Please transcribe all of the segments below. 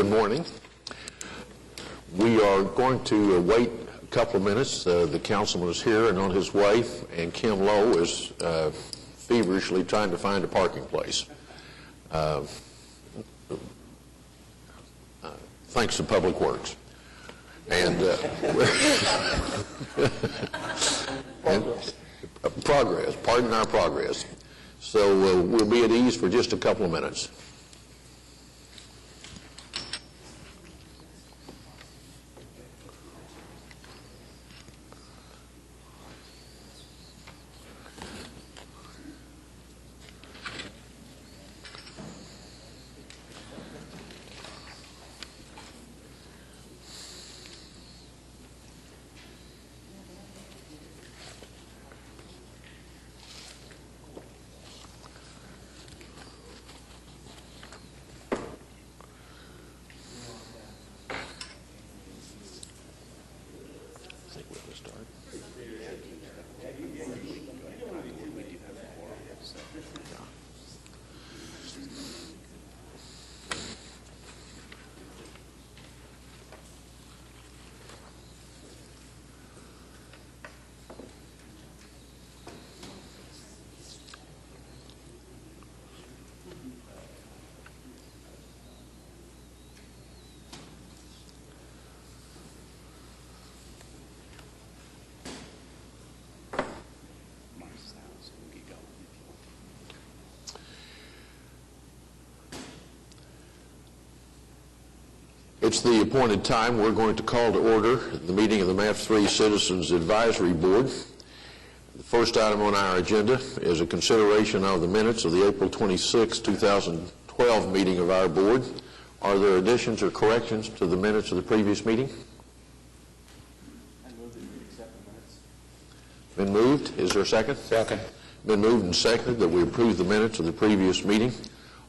Good morning. We are going to wait a couple of minutes. The councilman is here and on his way, and Kim Lowe is feverishly trying to find a parking place. Thanks to Public Works. And, and progress, pardon our progress. So we'll be at ease for just a couple of minutes. It's the appointed time. We're going to call to order the meeting of the MAPS 3 Citizens Advisory Board. The first item on our agenda is a consideration of the minutes of the April 26, 2012 meeting of our board. Are there additions or corrections to the minutes of the previous meeting? I move that we accept the minutes. Been moved. Is there a second? Second. Been moved and seconded that we approve the minutes of the previous meeting.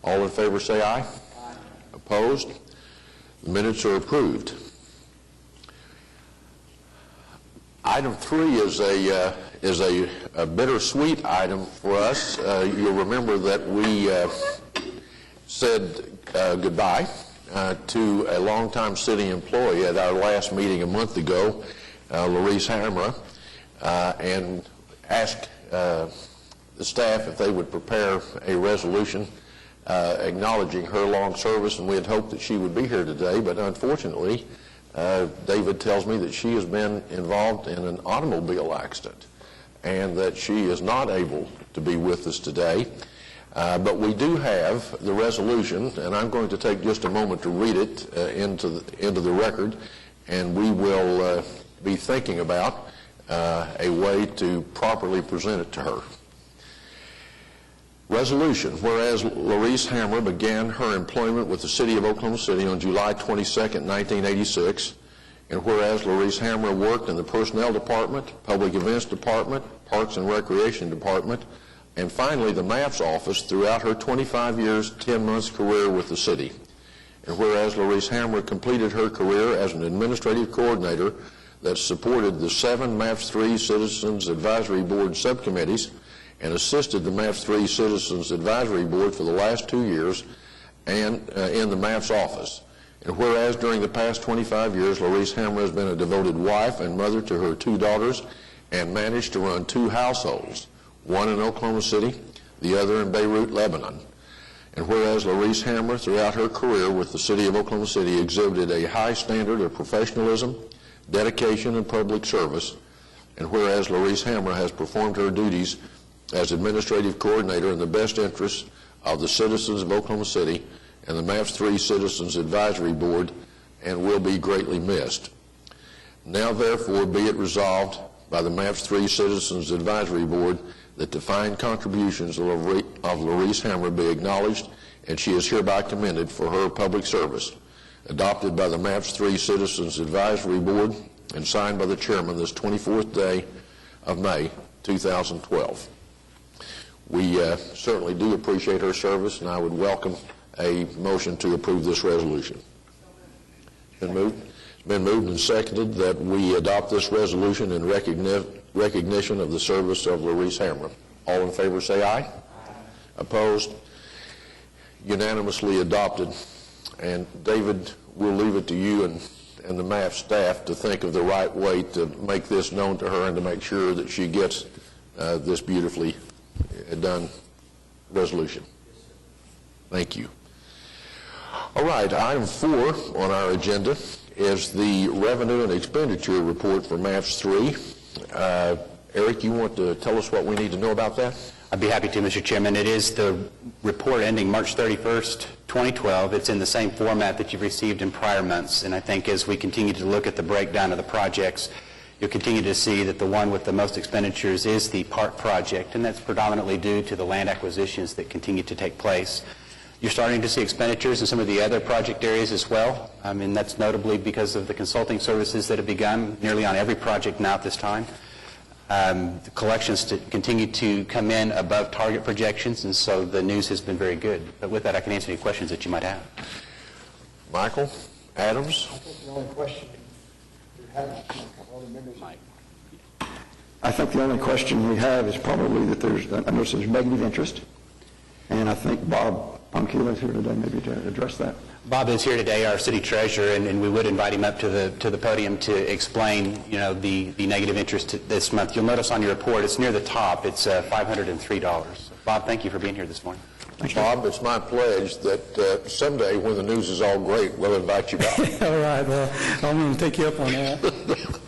All in favor say aye. Aye. Opposed? The minutes are approved. Item 3 is a bittersweet item for us. You'll remember that we said goodbye to a longtime city employee at our last meeting a month ago, Larice Hammer, and asked the staff if they would prepare a resolution acknowledging her long service, and we had hoped that she would be here today, but unfortunately, David tells me that she has been involved in an automobile accident and that she is not able to be with us today. But we do have the resolution, and I'm going to take just a moment to read it into the record, and we will be thinking about a way to properly present it to her. Resolution, whereas Larice Hammer began her employment with the City of Oklahoma City on July 22, 1986, and whereas Larice Hammer worked in the Personnel Department, Public Events Department, Parks and Recreation Department, and finally the MAPS office throughout her 25 years, 10 months career with the city. And whereas Larice Hammer completed her career as an administrative coordinator that supported the 7 MAPS 3 Citizens Advisory Board subcommittees and assisted the MAPS 3 Citizens Advisory Board for the last 2 years and in the MAPS office. And whereas during the past 25 years, Larice Hammer has been a devoted wife and mother to her 2 daughters and managed to run 2 households, one in Oklahoma City, the other in Beirut, Lebanon. And whereas Larice Hammer, throughout her career with the City of Oklahoma City, exhibited a high standard of professionalism, dedication, and public service, and whereas Larice Hammer has performed her duties as administrative coordinator in the best interest of the citizens of Oklahoma City and the MAPS 3 Citizens Advisory Board, and will be greatly missed. Now, therefore, be it resolved by the MAPS 3 Citizens Advisory Board that defined contributions of Larice Hammer be acknowledged, and she is hereby commended for her public service. Adopted by the MAPS 3 Citizens Advisory Board and signed by the chairman this 24th day of May, 2012. We certainly do appreciate her service, and I would welcome a motion to approve this resolution. It's been moved and seconded that we adopt this resolution in recognition of the service of Larice Hammer. All in favor say aye. Aye. Opposed? Unanimously adopted. And David, we'll leave it to you and the MAF staff to think of the right way to make this known to her and to make sure that she gets this beautifully done resolution. Thank you. All right, item 4 on our agenda is the revenue and expenditure report for MAPS 3. Eric, you want to tell us what we need to know about that? I'd be happy to, Mr. Chairman. It is the report ending March 31st, 2012. It's in the same format that you've received in prior months, and I think as we continue to look at the breakdown of the projects, you'll continue to see that the one with the most expenditures is the park project, and that's predominantly due to the land acquisitions that continue to take place. You're starting to see expenditures in some of the other project areas as well. I mean, that's notably because of the consulting services that have begun nearly on every project now at this time. The collections continue to come in above target projections, and so the news has been very good. But with that, I can answer any questions that you might have. Michael Adams? I think the only question we have, all the members. Mike. I think the only question we have is probably that I notice there's negative interest, and I think Bob Pomkila is here today maybe to address that. Bob is here today, our city treasurer, and we would invite him up to the podium to explain, the negative interest this month. You'll notice on your report, it's near the top. It's $503. Bob, thank you for being here this morning. Bob, it's my pledge that someday when the news is all great, we'll invite you back. All right, well, I'm going to take you up on that.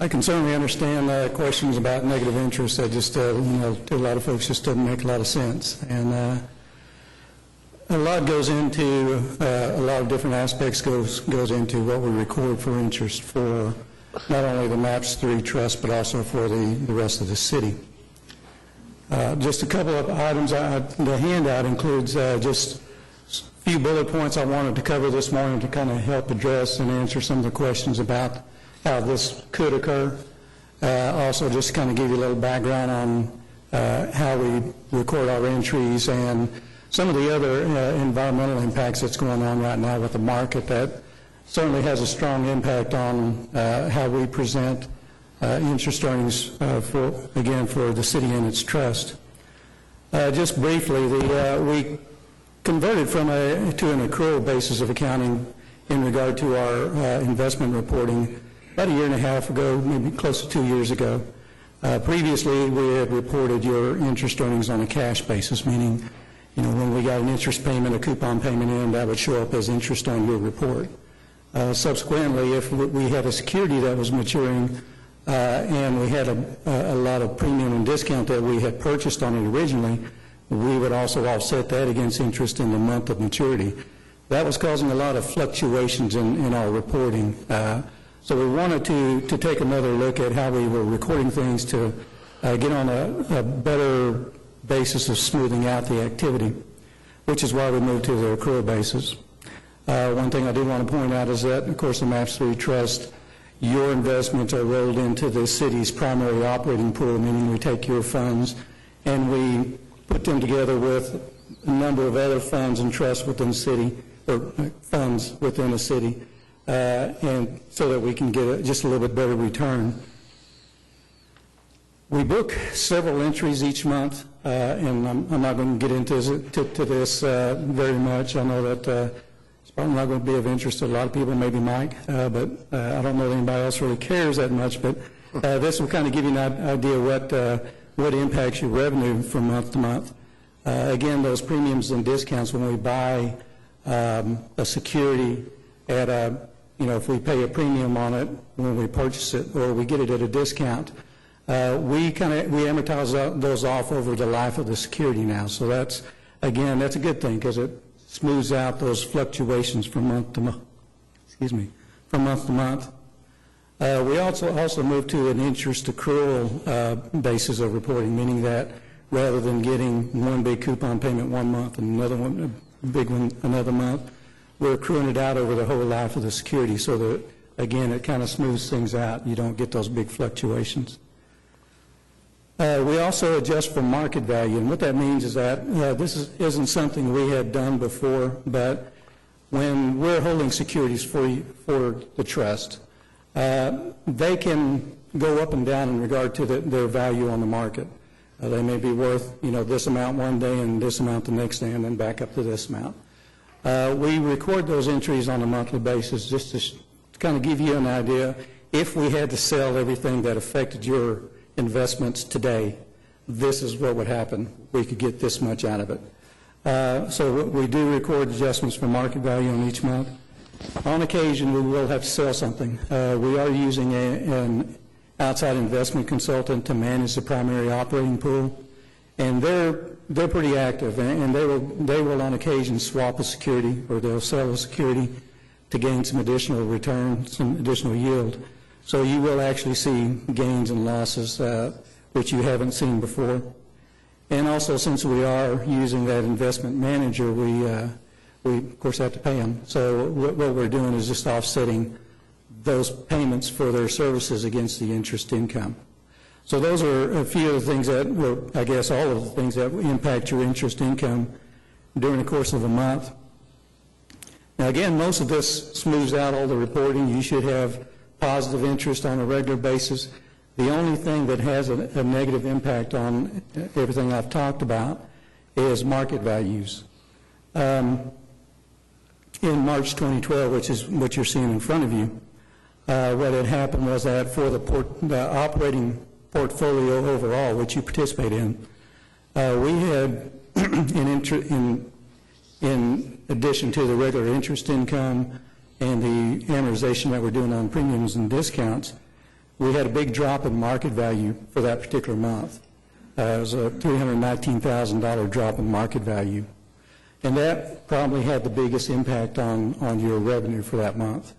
I can certainly understand questions about negative interest. That just, to a lot of folks, just doesn't make a lot of sense. And a lot goes into, a lot of different aspects goes into what we record for interest for not only the MAPS 3 Trust, but also for the rest of the city. Just a couple of items. The handout includes just a few bullet points I wanted to cover this morning to kind of help address and answer some of the questions about how this could occur. Also, just to kind of give you a little background on how we record our entries and some of the other environmental impacts that's going on right now with the market that certainly has a strong impact on how we present interest earnings for the city and its trust. Just briefly, we converted to an accrual basis of accounting in regard to our investment reporting about a year and a half ago, maybe close to 2 years ago. Previously, we had reported your interest earnings on a cash basis, meaning, when we got an interest payment, a coupon payment in, that would show up as interest on your report. Subsequently, if we had a security that was maturing and we had a lot of premium and discount that we had purchased on it originally, we would also offset that against interest in the month of maturity. That was causing a lot of fluctuations in our reporting. So we wanted to take another look at how we were recording things to get on a better basis of smoothing out the activity, which is why we moved to the accrual basis. One thing I do want to point out is that, of course, the MAPS 3 Trust, your investments are rolled into the city's primary operating pool, meaning we take your funds and we put them together with a number of other funds and trusts within the city, or funds within the city, and so that we can get just a little bit better return. We book several entries each month, and I'm not going to get into this very much. I know that it's probably not going to be of interest to a lot of people, maybe Mike, but I don't know that anybody else really cares that much. But this will kind of give you an idea what impacts your revenue from month to month. Again, those premiums and discounts when we buy a security at if we pay a premium on it when we purchase it or we get it at a discount, we amortize those off over the life of the security now. So that's a good thing because it smooths out those fluctuations from month to month. From month to month. We also moved to an interest accrual basis of reporting, meaning that rather than getting one big coupon payment one month and another one, a big one another month, we're accruing it out over the whole life of the security so that, again, it kind of smooths things out. You don't get those big fluctuations. We also adjust for market value, and what that means is that this isn't something we had done before, but when we're holding securities for the trust, they can go up and down in regard to their value on the market. They may be worth, this amount one day and this amount the next day, and then back up to this amount. We record those entries on a monthly basis just to kind of give you an idea. If we had to sell everything that affected your investments today, this is what would happen. We could get this much out of it. So we do record adjustments for market value on each month. On occasion, we will have to sell something. We are using an outside investment consultant to manage the primary operating pool, and they're pretty active, and they will on occasion swap a security, or they'll sell a security to gain some additional return, some additional yield. So you will actually see gains and losses, which you haven't seen before. And also, since we are using that investment manager, we of course have to pay them. So what we're doing is just offsetting those payments for their services against the interest income. So those are a few of the things that, well, I guess all of the things that impact your interest income during the course of a month. Now again, most of this smooths out all the reporting. You should have positive interest on a regular basis. The only thing that has a negative impact on everything I've talked about is market values. In March 2012, which is what you're seeing in front of you, what had happened was that for the operating portfolio overall, which you participate in, we had, in addition to the regular interest income and the amortization that we're doing on premiums and discounts, we had a big drop in market value for that particular month. It was a $319,000 drop in market value. And that probably had the biggest impact on your revenue for that month.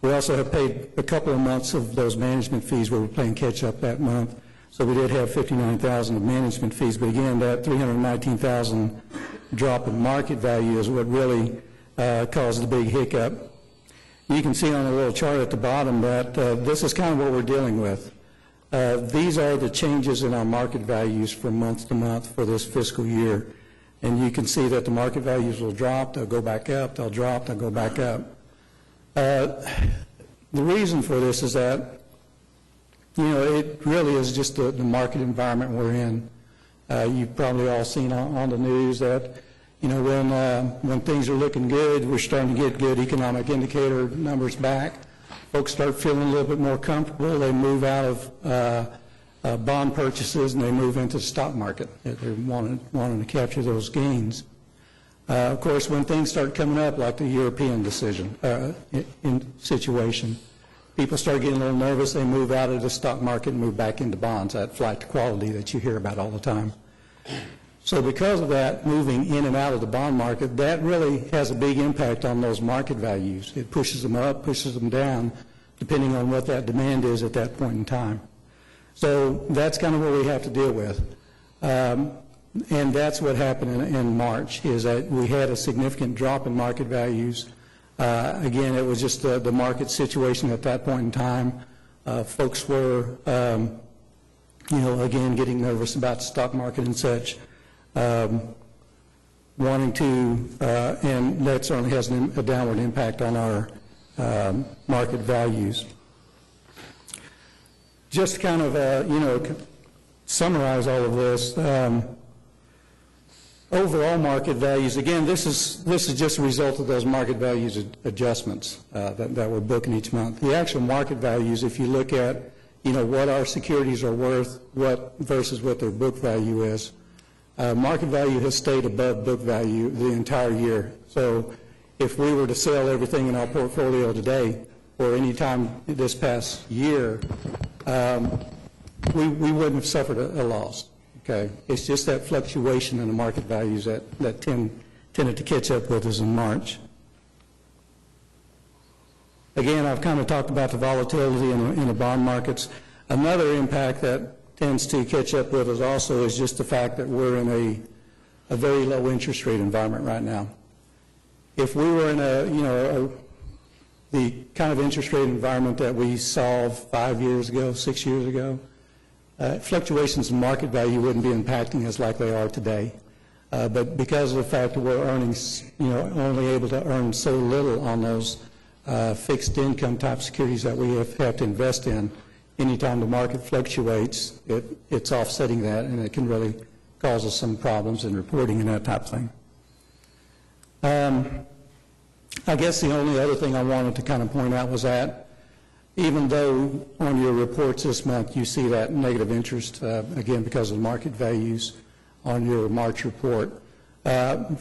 We also have paid a couple of months of those management fees where we're playing catch up that month. So we did have $59,000 of management fees. But again, that $319,000 drop in market value is what really caused the big hiccup. You can see on the little chart at the bottom that this is kind of what we're dealing with. These are the changes in our market values from month to month for this fiscal year. And you can see that the market values will drop, they'll go back up, they'll drop, they'll go back up. The reason for this is that, it really is just the market environment we're in. You've probably all seen on the news that, when things are looking good, we're starting to get good economic indicator numbers back. Folks start feeling a little bit more comfortable. They move out of bond purchases and they move into the stock market. They're wanting to capture those gains. Of course, when things start coming up, like the European situation, people start getting a little nervous. They move out of the stock market and move back into bonds, that flight to quality that you hear about all the time. So because of that, moving in and out of the bond market, that really has a big impact on those market values. It pushes them up, pushes them down, depending on what that demand is at that point in time. So that's kind of what we have to deal with. And that's what happened in March, is that we had a significant drop in market values. Again, it was just the market situation at that point in time. Folks were, again, getting nervous about the stock market and such, wanting to, and that certainly has a downward impact on our market values. Just to kind of, summarize all of this, overall market values, again, this is just a result of those market values adjustments that we're booking each month. The actual market values, if you look at, what our securities are worth, versus what their book value is, market value has stayed above book value the entire year. So if we were to sell everything in our portfolio today, or any time this past year, we wouldn't have suffered a loss. Okay, it's just that fluctuation in the market values that tended to catch up with us in March. Again, I've kind of talked about the volatility in the bond markets. Another impact that tends to catch up with us also is just the fact that we're in a very low interest rate environment right now. If we were in the kind of interest rate environment that we saw 5 years ago, 6 years ago, fluctuations in market value wouldn't be impacting us like they are today. But because of the fact that we're earning, only able to earn so little on those fixed income type securities that we have to invest in, anytime the market fluctuates, it's offsetting that, and it can really cause us some problems in reporting and that type of thing. I guess the only other thing I wanted to kind of point out was that even though on your reports this month you see that negative interest, again, because of market values on your March report, again,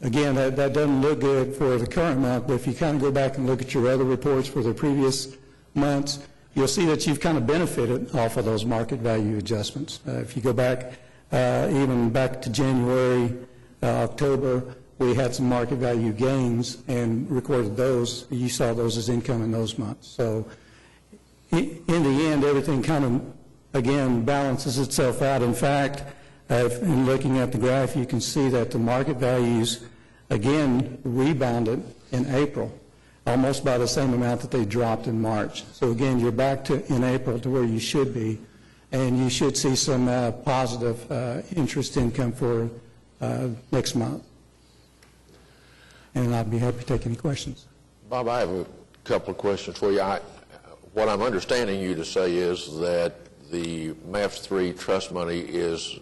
that doesn't look good for the current month, but if you kind of go back and look at your other reports for the previous months, you'll see that you've kind of benefited off of those market value adjustments. If you go back, even back to January, October, we had some market value gains and recorded those. You saw those as income in those months. So in the end, everything kind of, again, balances itself out. In fact, in looking at the graph, you can see that the market values, again, rebounded in April, almost by the same amount that they dropped in March. So again, you're back to in April to where you should be, and you should see some positive interest income for next month. And I'd be happy to take any questions. Bob, I have a couple of questions for you. What I'm understanding you to say is that the MAPS 3 trust money is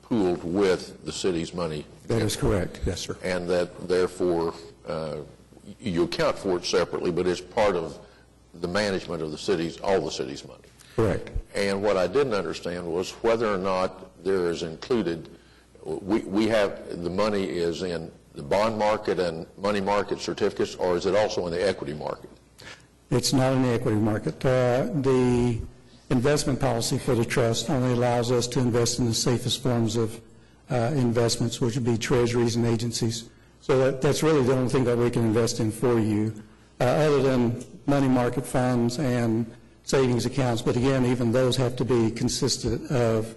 pooled with the city's money. That is correct, yes, sir. And that, therefore, you account for it separately, but it's part of the management of the city's, all the city's money. Correct. And what I didn't understand was whether or not there is included, we have, the money is in the bond market and money market certificates, or is it also in the equity market? It's not in the equity market. The investment policy for the trust only allows us to invest in the safest forms of investments, which would be treasuries and agencies. So that's really the only thing that we can invest in for you, other than money market funds and savings accounts. But again, even those have to be consistent of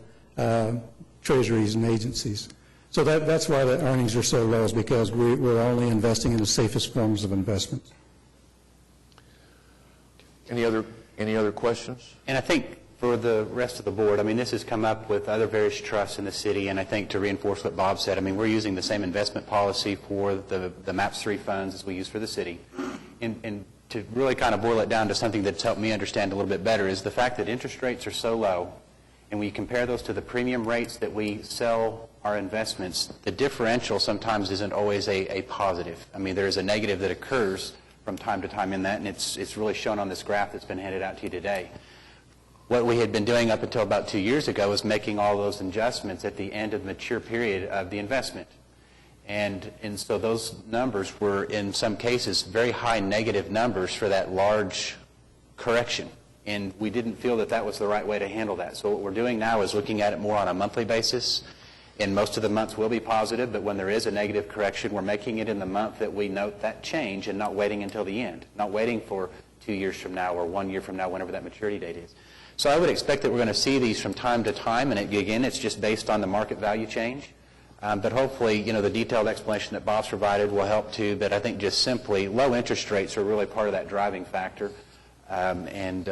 treasuries and agencies. So that's why the earnings are so low, is because we're only investing in the safest forms of investments. Any other questions? And I think for the rest of the board, I mean, this has come up with other various trusts in the city, and I think to reinforce what Bob said, I mean, we're using the same investment policy for the MAPS 3 funds as we use for the city. And to really kind of boil it down to something that's helped me understand a little bit better is the fact that interest rates are so low, and when you compare those to the premium rates that we sell our investments, the differential sometimes isn't always a positive. I mean, there is a negative that occurs from time to time in that, and it's really shown on this graph that's been handed out to you today. What we had been doing up until about 2 years ago was making all those adjustments at the end of the mature period of the investment. And so those numbers were, in some cases, very high negative numbers for that large correction. And we didn't feel that that was the right way to handle that. So what we're doing now is looking at it more on a monthly basis. And most of the months will be positive, but when there is a negative correction, we're making it in the month that we note that change and not waiting until the end, not waiting for 2 years from now or 1 year from now, whenever that maturity date is. So I would expect that we're going to see these from time to time, and again, it's just based on the market value change. But hopefully, the detailed explanation that Bob's provided will help too. But I think just simply low interest rates are really part of that driving factor, and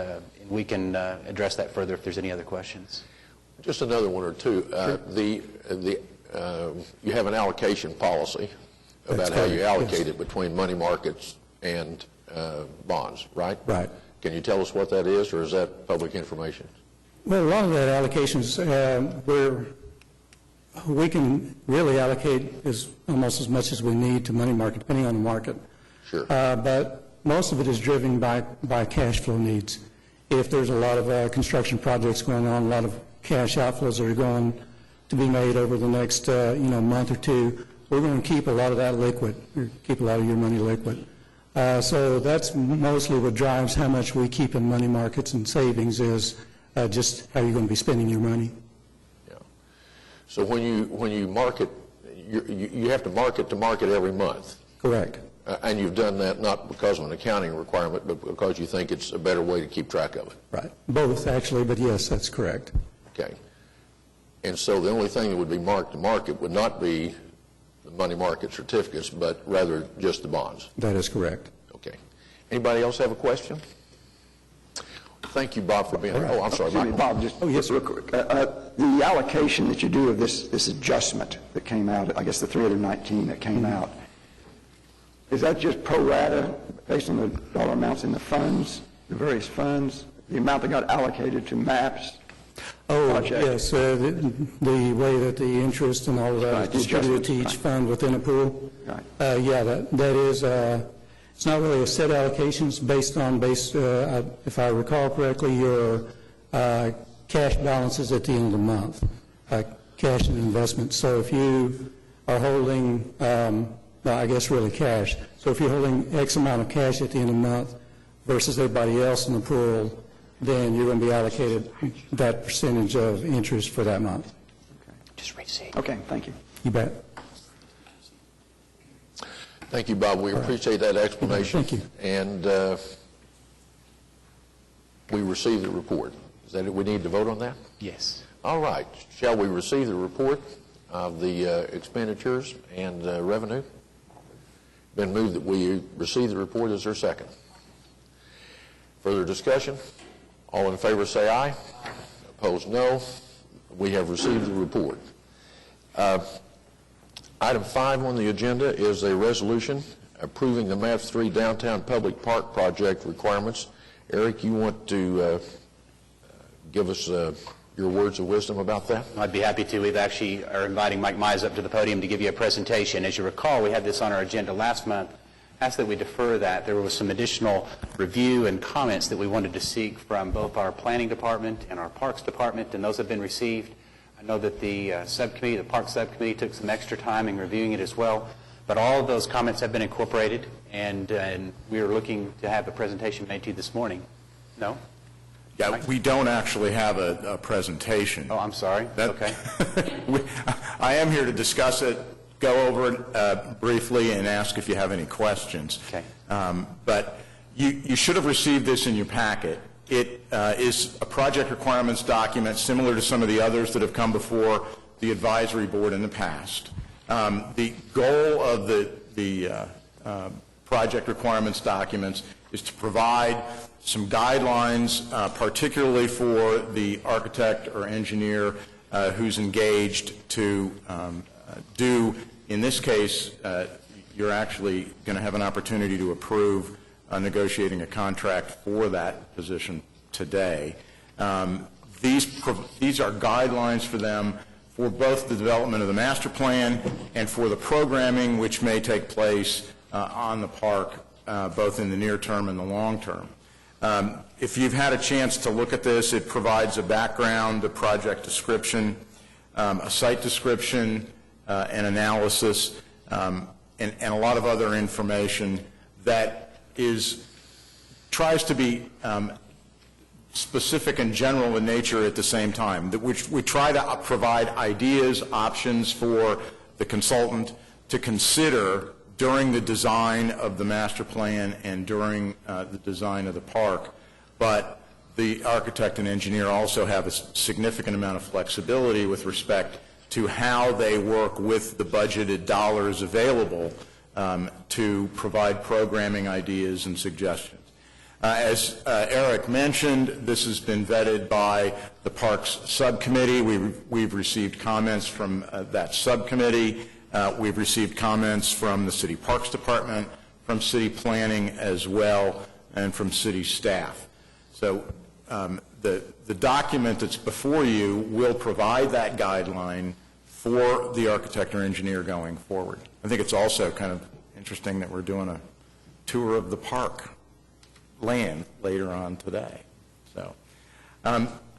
we can address that further if there's any other questions. Just another one or two. Sure. You have an allocation policy about how you allocate it between money markets and bonds, right? Right. Can you tell us what that is, or is that public information? Well, a lot of that allocations, we can really allocate almost as much as we need to money market, depending on the market. Sure. But most of it is driven by cash flow needs. If there's a lot of construction projects going on, a lot of cash outflows that are going to be made over the next month or two, we're going to keep a lot of that liquid, or keep a lot of your money liquid. So that's mostly what drives how much we keep in money markets and savings, is just how you're going to be spending your money. Yeah. So when you market, you have to market every month. Correct. And you've done that not because of an accounting requirement, but because you think it's a better way to keep track of it. Right. Both, actually, but yes, that's correct. Okay. And so the only thing that would be marked to market would not be the money market certificates, but rather just the bonds. That is correct. Okay. Anybody else have a question? Thank you, Bob, for being here. Oh, I'm sorry, Excuse me, Michael. Bob, just real quick. The allocation that you do of this adjustment that came out, I guess the 319 that came out, is that just pro rata based on the dollar amounts in the funds, the various funds, the amount that got allocated to MAPS? Oh, project? yes, the way that the interest and all of that Right, is the distributed to adjustments, each right. fund within a pool. Right. Yeah, that is, it's not really a set allocation, it's based on, if I recall correctly, your cash balances at the end of the month, cash and investments. So if you are holding, I guess really cash, so if you're holding X amount of cash at the end of the month versus everybody else in the pool, then you're going to be allocated that percentage of interest for that month. Just receive. Okay, thank you. You bet. Thank you, Bob. We appreciate that explanation. Thank you. And we received the report. Is that it? We need to vote on that? Yes. All right. Shall we receive the report of the expenditures and revenue? Been moved that we receive the report. Is there a second? Further discussion? All in favor say aye. Opposed, no. We have received the report. Item 5 on the agenda is a resolution approving the MAPS 3 Downtown Public Park Project requirements. Eric, you want to give us your words of wisdom about that? I'd be happy to. We've actually are inviting Mike Mize up to the podium to give you a presentation. As you recall, we had this on our agenda last month. Asked that we defer that. There was some additional review and comments that we wanted to seek from both our planning department and our parks department, and those have been received. I know that the subcommittee, the park subcommittee, took some extra time in reviewing it as well, but all of those comments have been incorporated, and we are looking to have a presentation made to you this morning. No? Yeah, we don't actually have a presentation. Oh, I'm sorry. That- Okay. I am here to discuss it, go over it briefly, and ask if you have any questions. Okay. But you should have received this in your packet. It is a project requirements document similar to some of the others that have come before the advisory board in the past. The goal of the project requirements documents is to provide some guidelines, particularly for the architect or engineer who's engaged to do, in this case, you're actually going to have an opportunity to approve negotiating a contract for that position today. These are guidelines for them for both the development of the master plan and for the programming which may take place on the park, both in the near term and the long term. If you've had a chance to look at this, it provides a background, a project description, a site description, an analysis, and a lot of other information that tries to be specific and general in nature at the same time. We try to provide ideas, options for the consultant to consider during the design of the master plan and during the design of the park. But the architect and engineer also have a significant amount of flexibility with respect to how they work with the budgeted dollars available to provide programming ideas and suggestions. As Eric mentioned, this has been vetted by the Parks Subcommittee. We've received comments from that subcommittee. We've received comments from the City Parks Department, from City Planning as well, and from City staff. So the document that's before you will provide that guideline for the architect or engineer going forward. I think it's also kind of interesting that we're doing a tour of the park land later on today. So,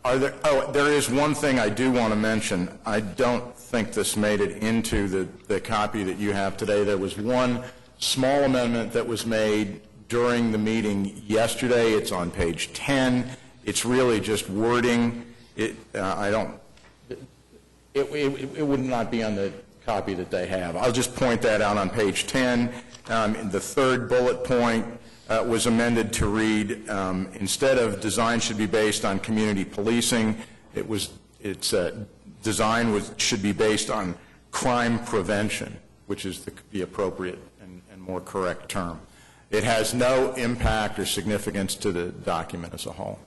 there is one thing I do want to mention. I don't think this made it into the copy that you have today. There was one small amendment that was made during the meeting yesterday. It's on page 10. It's really just wording. It would not be on the copy that they have. I'll just point that out on page 10. The third bullet point was amended to read, instead of design should be based on community policing, design should be based on crime prevention, which is the appropriate and more correct term. It has no impact or significance to the document as a whole.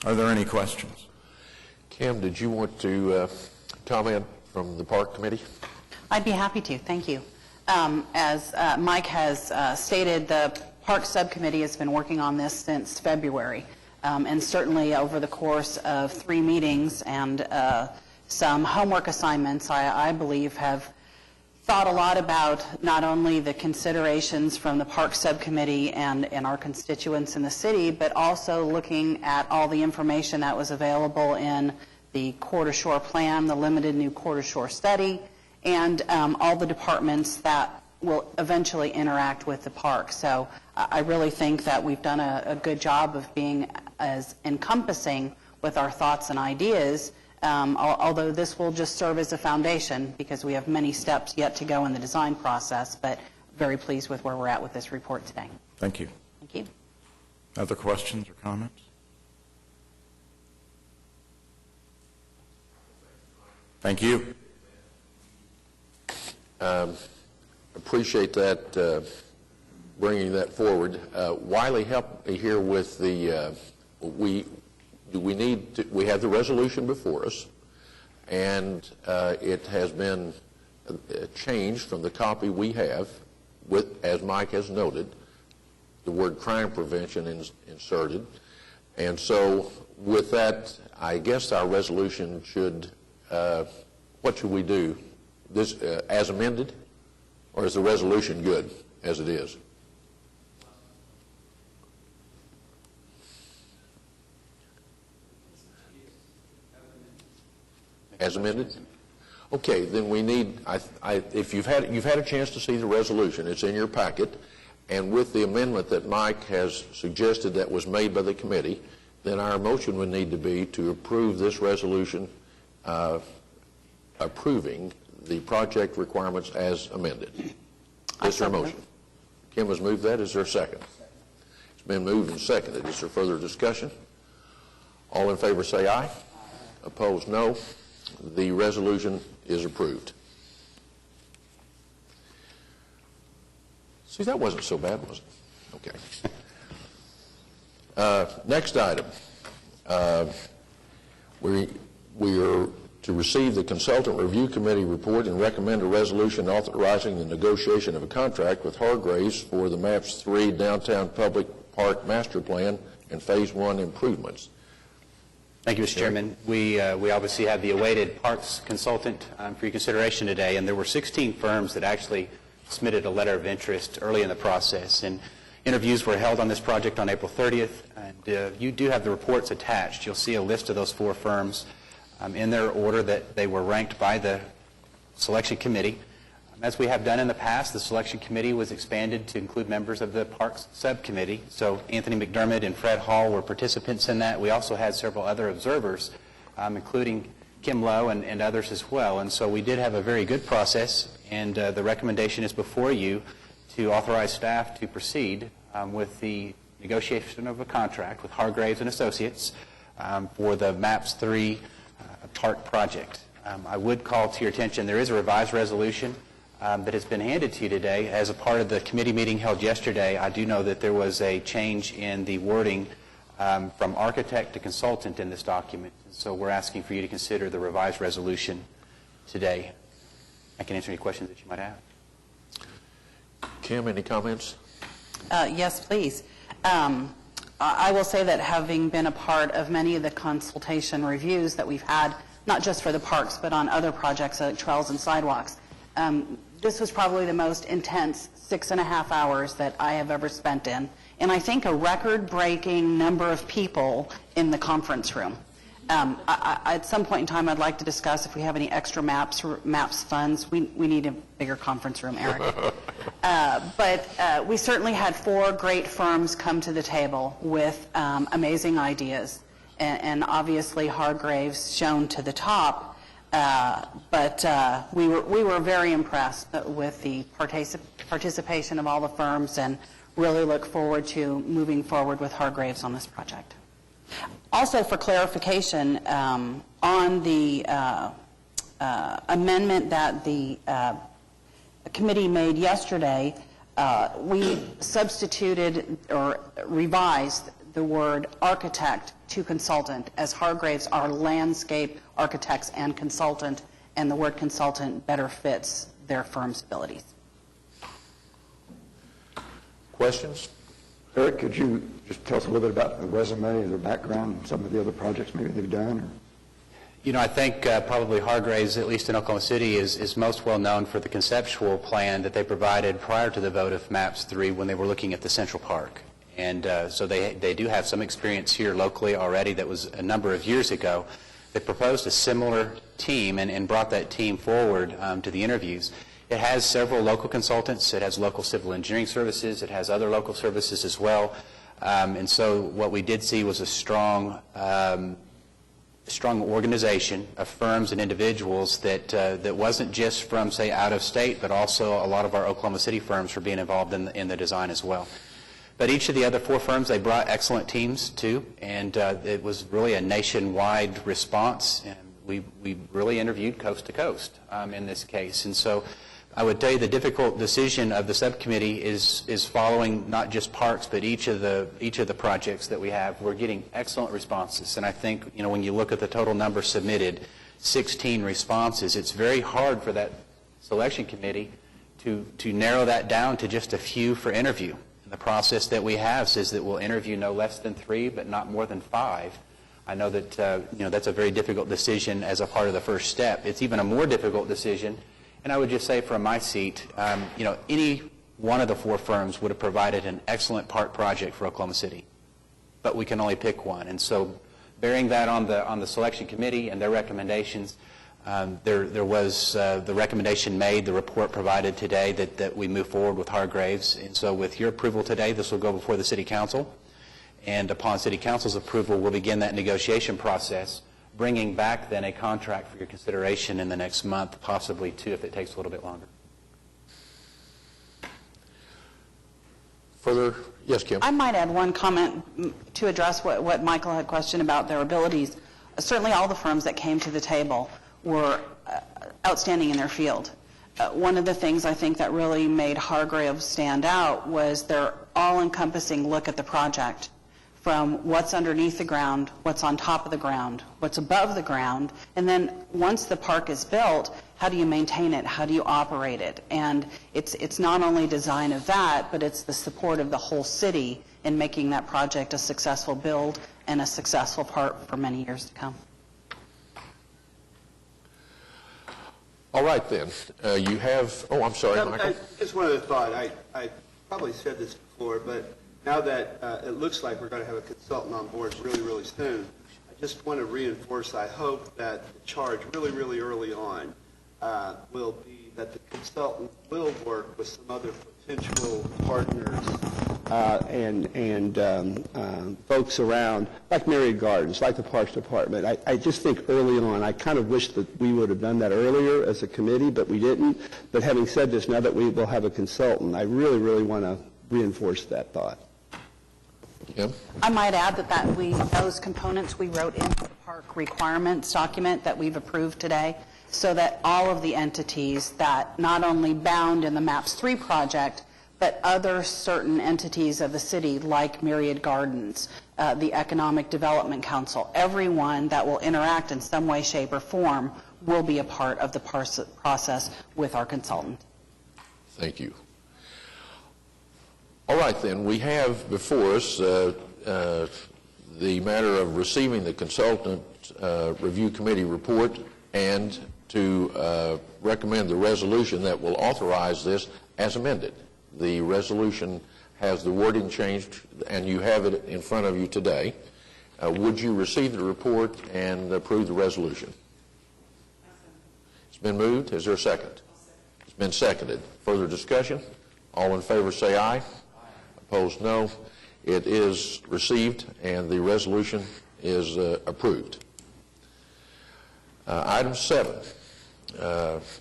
Are there any questions? Kim, did you want to comment from the Park Committee? I'd be happy to. Thank you. As Mike has stated, the Park Subcommittee has been working on this since February, and certainly over the course of 3 meetings and some homework assignments, I believe have thought a lot about not only the considerations from the Park Subcommittee and our constituents in the city, but also looking at all the information that was available in the Corridor Shore Plan, the limited new Corridor Shore study, and all the departments that will eventually interact with the park. So I really think that we've done a good job of being as encompassing with our thoughts and ideas, although this will just serve as a foundation because we have many steps yet to go in the design process, but very pleased with where we're at with this report today. Thank you. Thank you. Other questions or comments? Thank you. Appreciate that, bringing that forward. Wiley, help me here with the, we have the resolution before us, and it has been changed from the copy we have, with, as Mike has noted, the word crime prevention inserted. And so with that, I guess our resolution should, what should we do? This as amended? Or is the resolution good as it is? As amended? Okay, then we need, if you've had a chance to see the resolution, it's in your packet, and with the amendment that Mike has suggested that was made by the committee, then our motion would need to be to approve this resolution approving the project requirements as amended. Is there a motion? Kim has moved that. Is there a second? It's been moved and seconded. Is there further discussion? All in favor say aye. Opposed, no. The resolution is approved. See, that wasn't so bad, was it? Okay. Next item. We are to receive the Consultant Review Committee report and recommend a resolution authorizing the negotiation of a contract with Hargraves for the MAPS 3 Downtown Public Park Master Plan and Phase 1 improvements. Thank you, Mr. Chairman. We obviously have the awaited Parks consultant for your consideration today, and there were 16 firms that actually submitted a letter of interest early in the process. And interviews were held on this project on April 30th, and you do have the reports attached. You'll see a list of those 4 firms in their order that they were ranked by the selection committee. As we have done in the past, the selection committee was expanded to include members of the Parks Subcommittee. So Anthony McDermott and Fred Hall were participants in that. We also had several other observers, including Kim Lowe and others as well. And so we did have a very good process, and the recommendation is before you to authorize staff to proceed with the negotiation of a contract with Hargraves and Associates for the MAPS 3 Park project. I would call to your attention, there is a revised resolution that has been handed to you today. As a part of the committee meeting held yesterday, I do know that there was a change in the wording from architect to consultant in this document. So we're asking for you to consider the revised resolution today. I can answer any questions that you might have. Kim, any comments? Yes, please. I will say that having been a part of many of the consultation reviews that we've had, not just for the parks, but on other projects like trails and sidewalks, this was probably the most intense 6.5 hours that I have ever spent in. And I think a record-breaking number of people in the conference room. At some point in time, I'd like to discuss if we have any extra MAPS funds. We need a bigger conference room, Eric. But we certainly had 4 great firms come to the table with amazing ideas. And obviously, Hargraves shown to the top. But we were very impressed with the participation of all the firms and really look forward to moving forward with Hargraves on this project. Also, for clarification, on the amendment that the committee made yesterday, we substituted or revised the word architect to consultant, as Hargraves are landscape architects and consultant, and the word consultant better fits their firm's abilities. Questions? Eric, could you just tell us a little bit about the resume or their background, some of the other projects maybe they've done? Or? You know, I think probably Hargraves, at least in Oklahoma City, is most well known for the conceptual plan that they provided prior to the vote of MAPS 3 when they were looking at the Central Park. And so they do have some experience here locally already. That was a number of years ago. They proposed a similar team and brought that team forward to the interviews. It has several local consultants. It has local civil engineering services. It has other local services as well. And so what we did see was a strong organization of firms and individuals that wasn't just from, say, out of state, but also a lot of our Oklahoma City firms were being involved in the design as well. But each of the other 4 firms, they brought excellent teams too, and it was really a nationwide response. And we really interviewed coast to coast in this case. And so I would tell you the difficult decision of the subcommittee is following not just parks, but each of the projects that we have. We're getting excellent responses, and I think, you know, when you look at the total number submitted, 16 responses, it's very hard for that selection committee to narrow that down to just a few for interview. And the process that we have says that we'll interview no less than 3, but not more than 5. I know that you know, that's a very difficult decision as a part of the first step. It's even a more difficult decision. And I would just say from my seat, you know, any one of the 4 firms would have provided an excellent park project for Oklahoma City, but we can only pick one. And so, bearing that on the selection committee and their recommendations, there was the recommendation made, the report provided today that we move forward with Hargraves. And so, with your approval today, this will go before the City Council, and upon City Council's approval, we'll begin that negotiation process, bringing back then a contract for your consideration in the next month, possibly 2 if it takes a little bit longer. Further? Yes, Kim. I might add one comment to address what Michael had questioned about their abilities. Certainly all the firms that came to the table were outstanding in their field. One of the things I think that really made Hargraves stand out was their all-encompassing look at the project, from what's underneath the ground, what's on top of the ground, what's above the ground, and then once the park is built, how do you maintain it? How do you operate it? And it's not only design of that, but it's the support of the whole city in making that project a successful build and a successful park for many years to come. All right, then. You have, oh, I'm sorry, Michael. Just one other thought. I probably said this before, but now that it looks like we're going to have a consultant on board really, really soon, I just want to reinforce, I hope that the charge really, really early on will be that the consultant will work with some other potential partners and folks around, like Myriad Gardens, like the Parks Department. I just think early on, I kind of wish that we would have done that earlier as a committee, but we didn't. But having said this, now that we will have a consultant, I really, really want to reinforce that thought. Kim? I might add that those components we wrote into the park requirements document that we've approved today, so that all of the entities that not only bound in the MAPS 3 project, but other certain entities of the city like Myriad Gardens, the Economic Development Council, everyone that will interact in some way, shape, or form will be a part of the process with our consultant. Thank you. All right, then. We have before us the matter of receiving the consultant review committee report and to recommend the resolution that will authorize this as amended. The resolution has the wording changed, and you have it in front of you today. Would you receive the report and approve the resolution? It's been moved. Is there a second? It's been seconded. Further discussion? All in favor say aye. Opposed, no. It is received, and the resolution is approved. Item 7.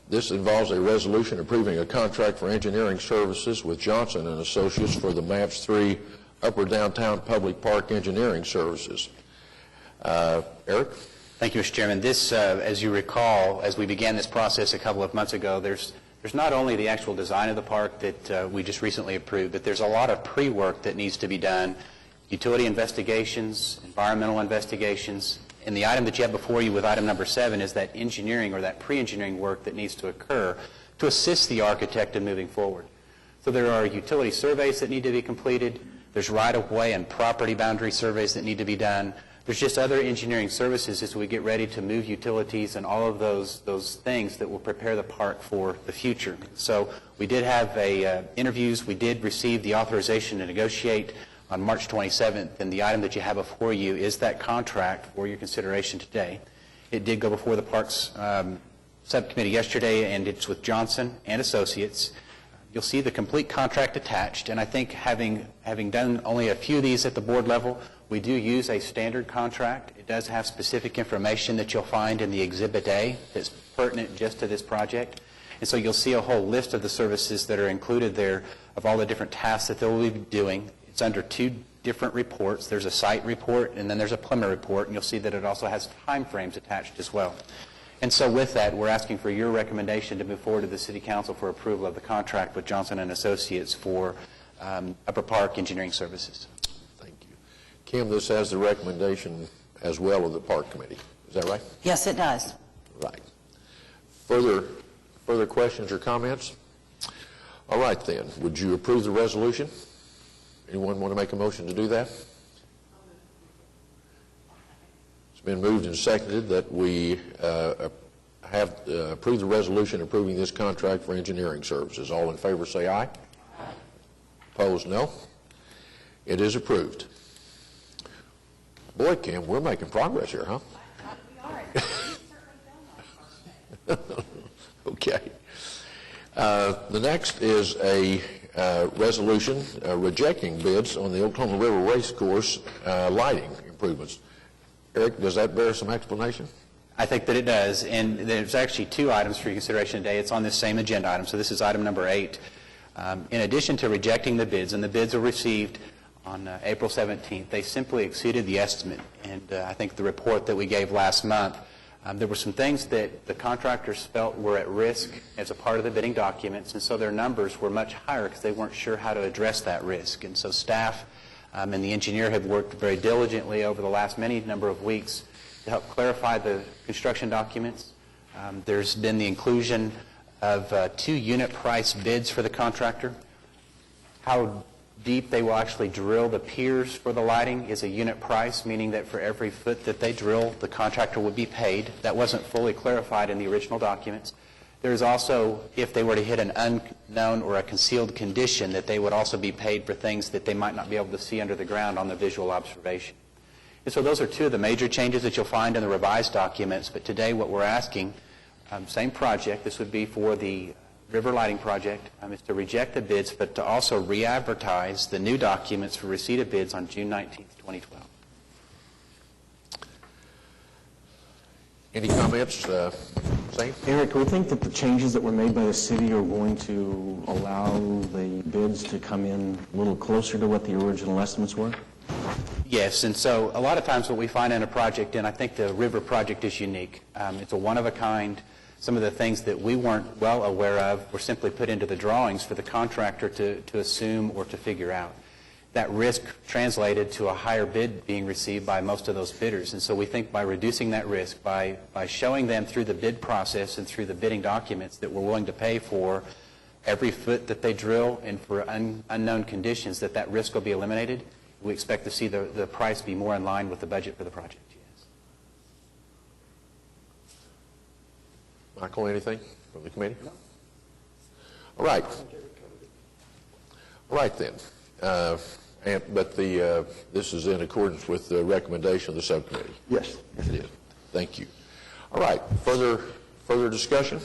This involves a resolution approving a contract for engineering services with Johnson & Associates for the MAPS 3 Upper Downtown Public Park Engineering Services. Eric? Thank you, Mr. Chairman. This, as you recall, as we began this process a couple of months ago, there's not only the actual design of the park that we just recently approved, but there's a lot of pre-work that needs to be done utility investigations, environmental investigations, and the item that you have before you with item number 7 is that engineering or that pre-engineering work that needs to occur to assist the architect in moving forward. So there are utility surveys that need to be completed. There's right-of-way and property boundary surveys that need to be done. There's just other engineering services as we get ready to move utilities and all of those things that will prepare the park for the future. So we did have interviews. We did receive the authorization to negotiate on March 27th, and the item that you have before you is that contract for your consideration today. It did go before the Parks Subcommittee yesterday, and it's with Johnson and Associates. You'll see the complete contract attached, and I think having done only a few of these at the board level, we do use a standard contract. It does have specific information that you'll find in the Exhibit A that's pertinent just to this project. And so you'll see a whole list of the services that are included there of all the different tasks that they'll be doing. It's under 2 different reports. There's a site report, and then there's a preliminary report, and you'll see that it also has time frames attached as well. And so with that, we're asking for your recommendation to move forward to the City Council for approval of the contract with Johnson & Associates for Upper Park Engineering Services. Thank you. Kim, this has the recommendation as well of the Park Committee. Is that right? Yes, it does. Right. Further questions or comments? All right, then. Would you approve the resolution? Anyone want to make a motion to do that? It's been moved and seconded that we approve the resolution approving this contract for engineering services. All in favor say aye. Opposed, no. It is approved. Boy, Kim, we're making progress here, huh? We are. Okay. The next is a resolution rejecting bids on the Oklahoma River Race Course lighting improvements. Eric, does that bear some explanation? I think that it does, and there's actually 2 items for your consideration today. It's on this same agenda item, so this is item number 8. In addition to rejecting the bids, and the bids were received on April 17th, they simply exceeded the estimate. And I think the report that we gave last month, there were some things that the contractors felt were at risk as a part of the bidding documents, and so their numbers were much higher because they weren't sure how to address that risk. And so staff and the engineer have worked very diligently over the last number of weeks to help clarify the construction documents. There's been the inclusion of 2 unit price bids for the contractor. How deep they will actually drill the piers for the lighting is a unit price, meaning that for every foot that they drill, the contractor would be paid. That wasn't fully clarified in the original documents. There's also, if they were to hit an unknown or a concealed condition, that they would also be paid for things that they might not be able to see under the ground on the visual observation. And so those are 2 of the major changes that you'll find in the revised documents. But today what we're asking, same project, this would be for the river lighting project, is to reject the bids, but to also re-advertise the new documents for receipt of bids on June 19th, 2012. Any comments? Zane? Eric, do we think that the changes that were made by the city are going to allow the bids to come in a little closer to what the original estimates were? Yes, and so a lot of times what we find in a project, and I think the river project is unique, it's a one-of-a-kind. Some of the things that we weren't well aware of were simply put into the drawings for the contractor to assume or to figure out. That risk translated to a higher bid being received by most of those bidders. And so we think by reducing that risk, by showing them through the bid process and through the bidding documents that we're willing to pay for every foot that they drill and for unknown conditions, that risk will be eliminated. We expect to see the price be more in line with the budget for the project. Yes. Michael, anything from the committee? No. All right. All right, then. But this is in accordance with the recommendation of the subcommittee. Yes. It is. Thank you. All right. Further discussion?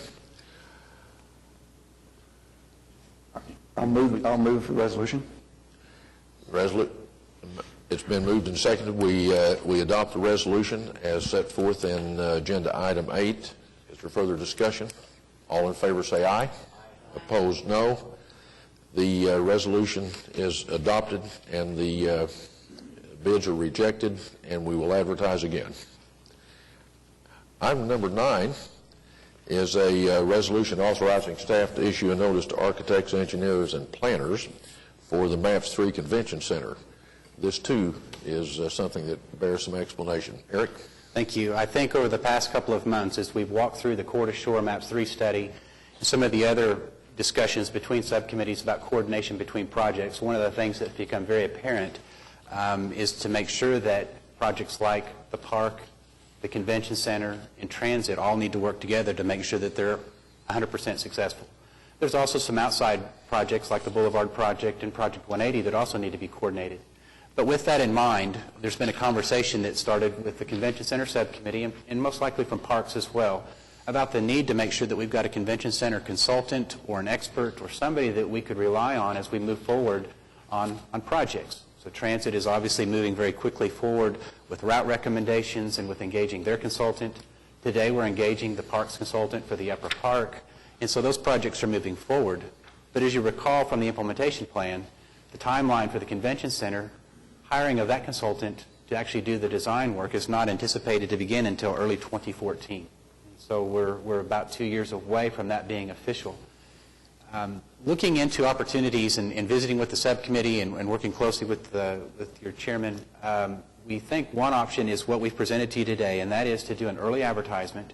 I'll move the resolution. It's been moved and seconded. We adopt the resolution as set forth in agenda item 8. Is there further discussion? All in favor say aye. Opposed, no. The resolution is adopted and the bids are rejected, and we will advertise again. Item number 9 is a resolution authorizing staff to issue a notice to architects, engineers, and planners for the MAPS 3 Convention Center. this too is something that bears some explanation. Eric? Thank you. I think over the past couple of months, as we've walked through the Core to Shore Maps 3 study and some of the other discussions between subcommittees about coordination between projects, one of the things that's become very apparent is to make sure that projects like the park, the convention center, and transit all need to work together to make sure that they're 100% successful. There's also some outside projects like the Boulevard Project and Project 180 that also need to be coordinated. But with that in mind, there's been a conversation that started with the Convention Center Subcommittee and most likely from Parks as well about the need to make sure that we've got a convention center consultant or an expert or somebody that we could rely on as we move forward on projects. So transit is obviously moving very quickly forward with route recommendations and with engaging their consultant. Today we're engaging the parks consultant for the upper park. And so those projects are moving forward. But as you recall from the implementation plan, the timeline for the convention center, hiring of that consultant to actually do the design work is not anticipated to begin until early 2014. So we're about 2 years away from that being official. Looking into opportunities and visiting with the subcommittee and working closely with your chairman, we think one option is what we've presented to you today, and that is to do an early advertisement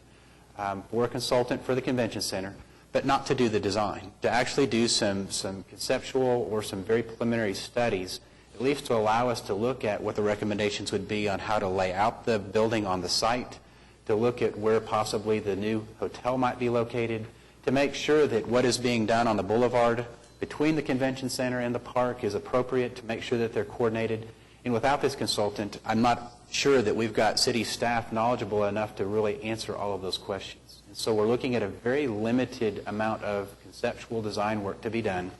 for a consultant for the convention center, but not to do the design, to actually do some conceptual or some very preliminary studies, at least to allow us to look at what the recommendations would be on how to lay out the building on the site, to look at where possibly the new hotel might be located, to make sure that what is being done on the boulevard between the convention center and the park is appropriate, to make sure that they're coordinated. And without this consultant, I'm not sure that we've got city staff knowledgeable enough to really answer all of those questions. And so we're looking at a very limited amount of conceptual design work to be done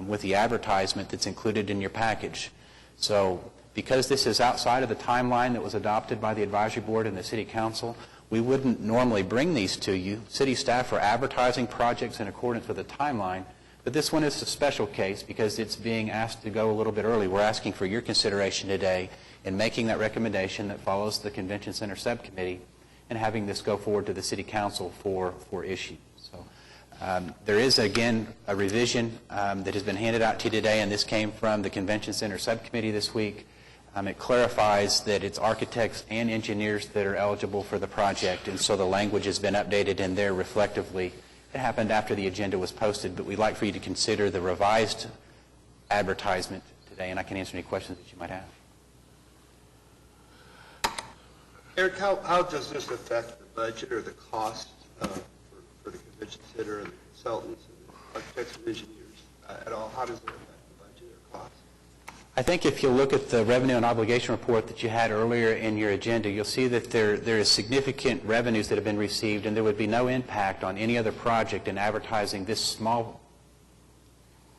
with the advertisement that's included in your package. So because this is outside of the timeline that was adopted by the advisory board and the city council, we wouldn't normally bring these to you. City staff are advertising projects in accordance with the timeline, but this one is a special case because it's being asked to go a little bit early. We're asking for your consideration today in making that recommendation that follows the Convention Center Subcommittee and having this go forward to the City Council for issue. So there is, again, a revision that has been handed out to you today, and this came from the Convention Center Subcommittee this week. It clarifies that it's architects and engineers that are eligible for the project, and so the language has been updated in there reflectively. It happened after the agenda was posted, but we'd like for you to consider the revised advertisement today, and I can answer any questions that you might have. Eric, how does this affect the budget or the cost for the convention center and the consultants and the architects and engineers at all? How does it affect the budget or cost? I think if you look at the revenue and obligation report that you had earlier in your agenda, you'll see that there is significant revenues that have been received, and there would be no impact on any other project in advertising this small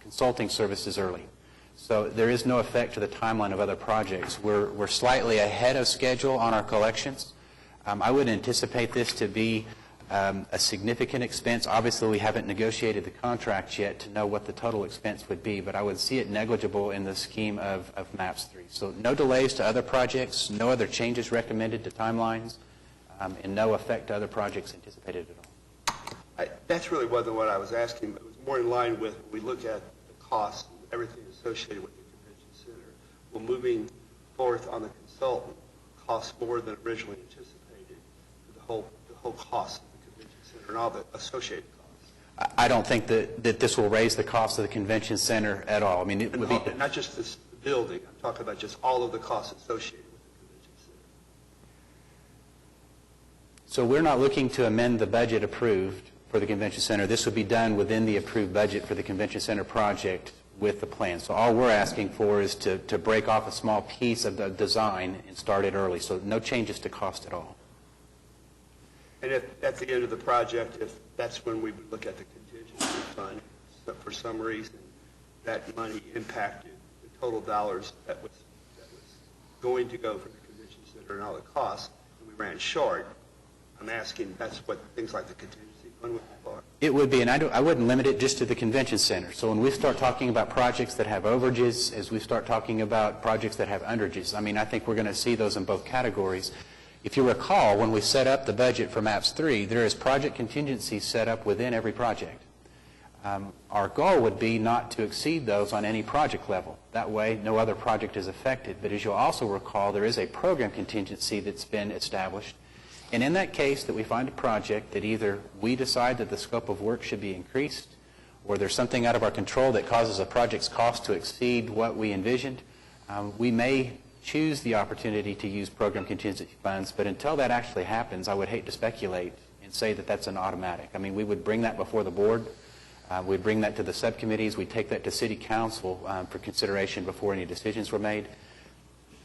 consulting services early. So there is no effect to the timeline of other projects. We're slightly ahead of schedule on our collections. I would anticipate this to be a significant expense. Obviously, we haven't negotiated the contract yet to know what the total expense would be, but I would see it negligible in the scheme of MAPS 3. So no delays to other projects, no other changes recommended to timelines, and no effect to other projects anticipated at all. That's really wasn't what I was asking, but it was more in line with when we look at the cost and everything associated with the convention center. Well, moving forth on the consultant costs more than originally anticipated for the whole cost of the convention center and all the associated costs. I don't think that this will raise the cost of the convention center at all. I mean, it would be not just this building. I'm talking about just all of the costs associated with the convention center. So we're not looking to amend the budget approved for the convention center. This would be done within the approved budget for the convention center project with the plan. So all we're asking for is to break off a small piece of the design and start it early. So no changes to cost at all. And if at the end of the project, if that's when we would look at the contingency fund, so for some reason that money impacted the total dollars that was going to go for the convention center and all the costs, and we ran short, I'm asking that's what things like the contingency fund would be for. It would be, and I wouldn't limit it just to the convention center. So when we start talking about projects that have overages, as we start talking about projects that have underages, I mean, I think we're going to see those in both categories. If you recall, when we set up the budget for MAPS 3, there is project contingency set up within every project. Our goal would be not to exceed those on any project level. That way, no other project is affected. But as you'll also recall, there is a program contingency that's been established. And in that case that we find a project that either we decide that the scope of work should be increased, or there's something out of our control that causes a project's cost to exceed what we envisioned, we may choose the opportunity to use program contingency funds. But until that actually happens, I would hate to speculate and say that that's an automatic. I mean, we would bring that before the board. We'd bring that to the subcommittees. We'd take that to City Council for consideration before any decisions were made.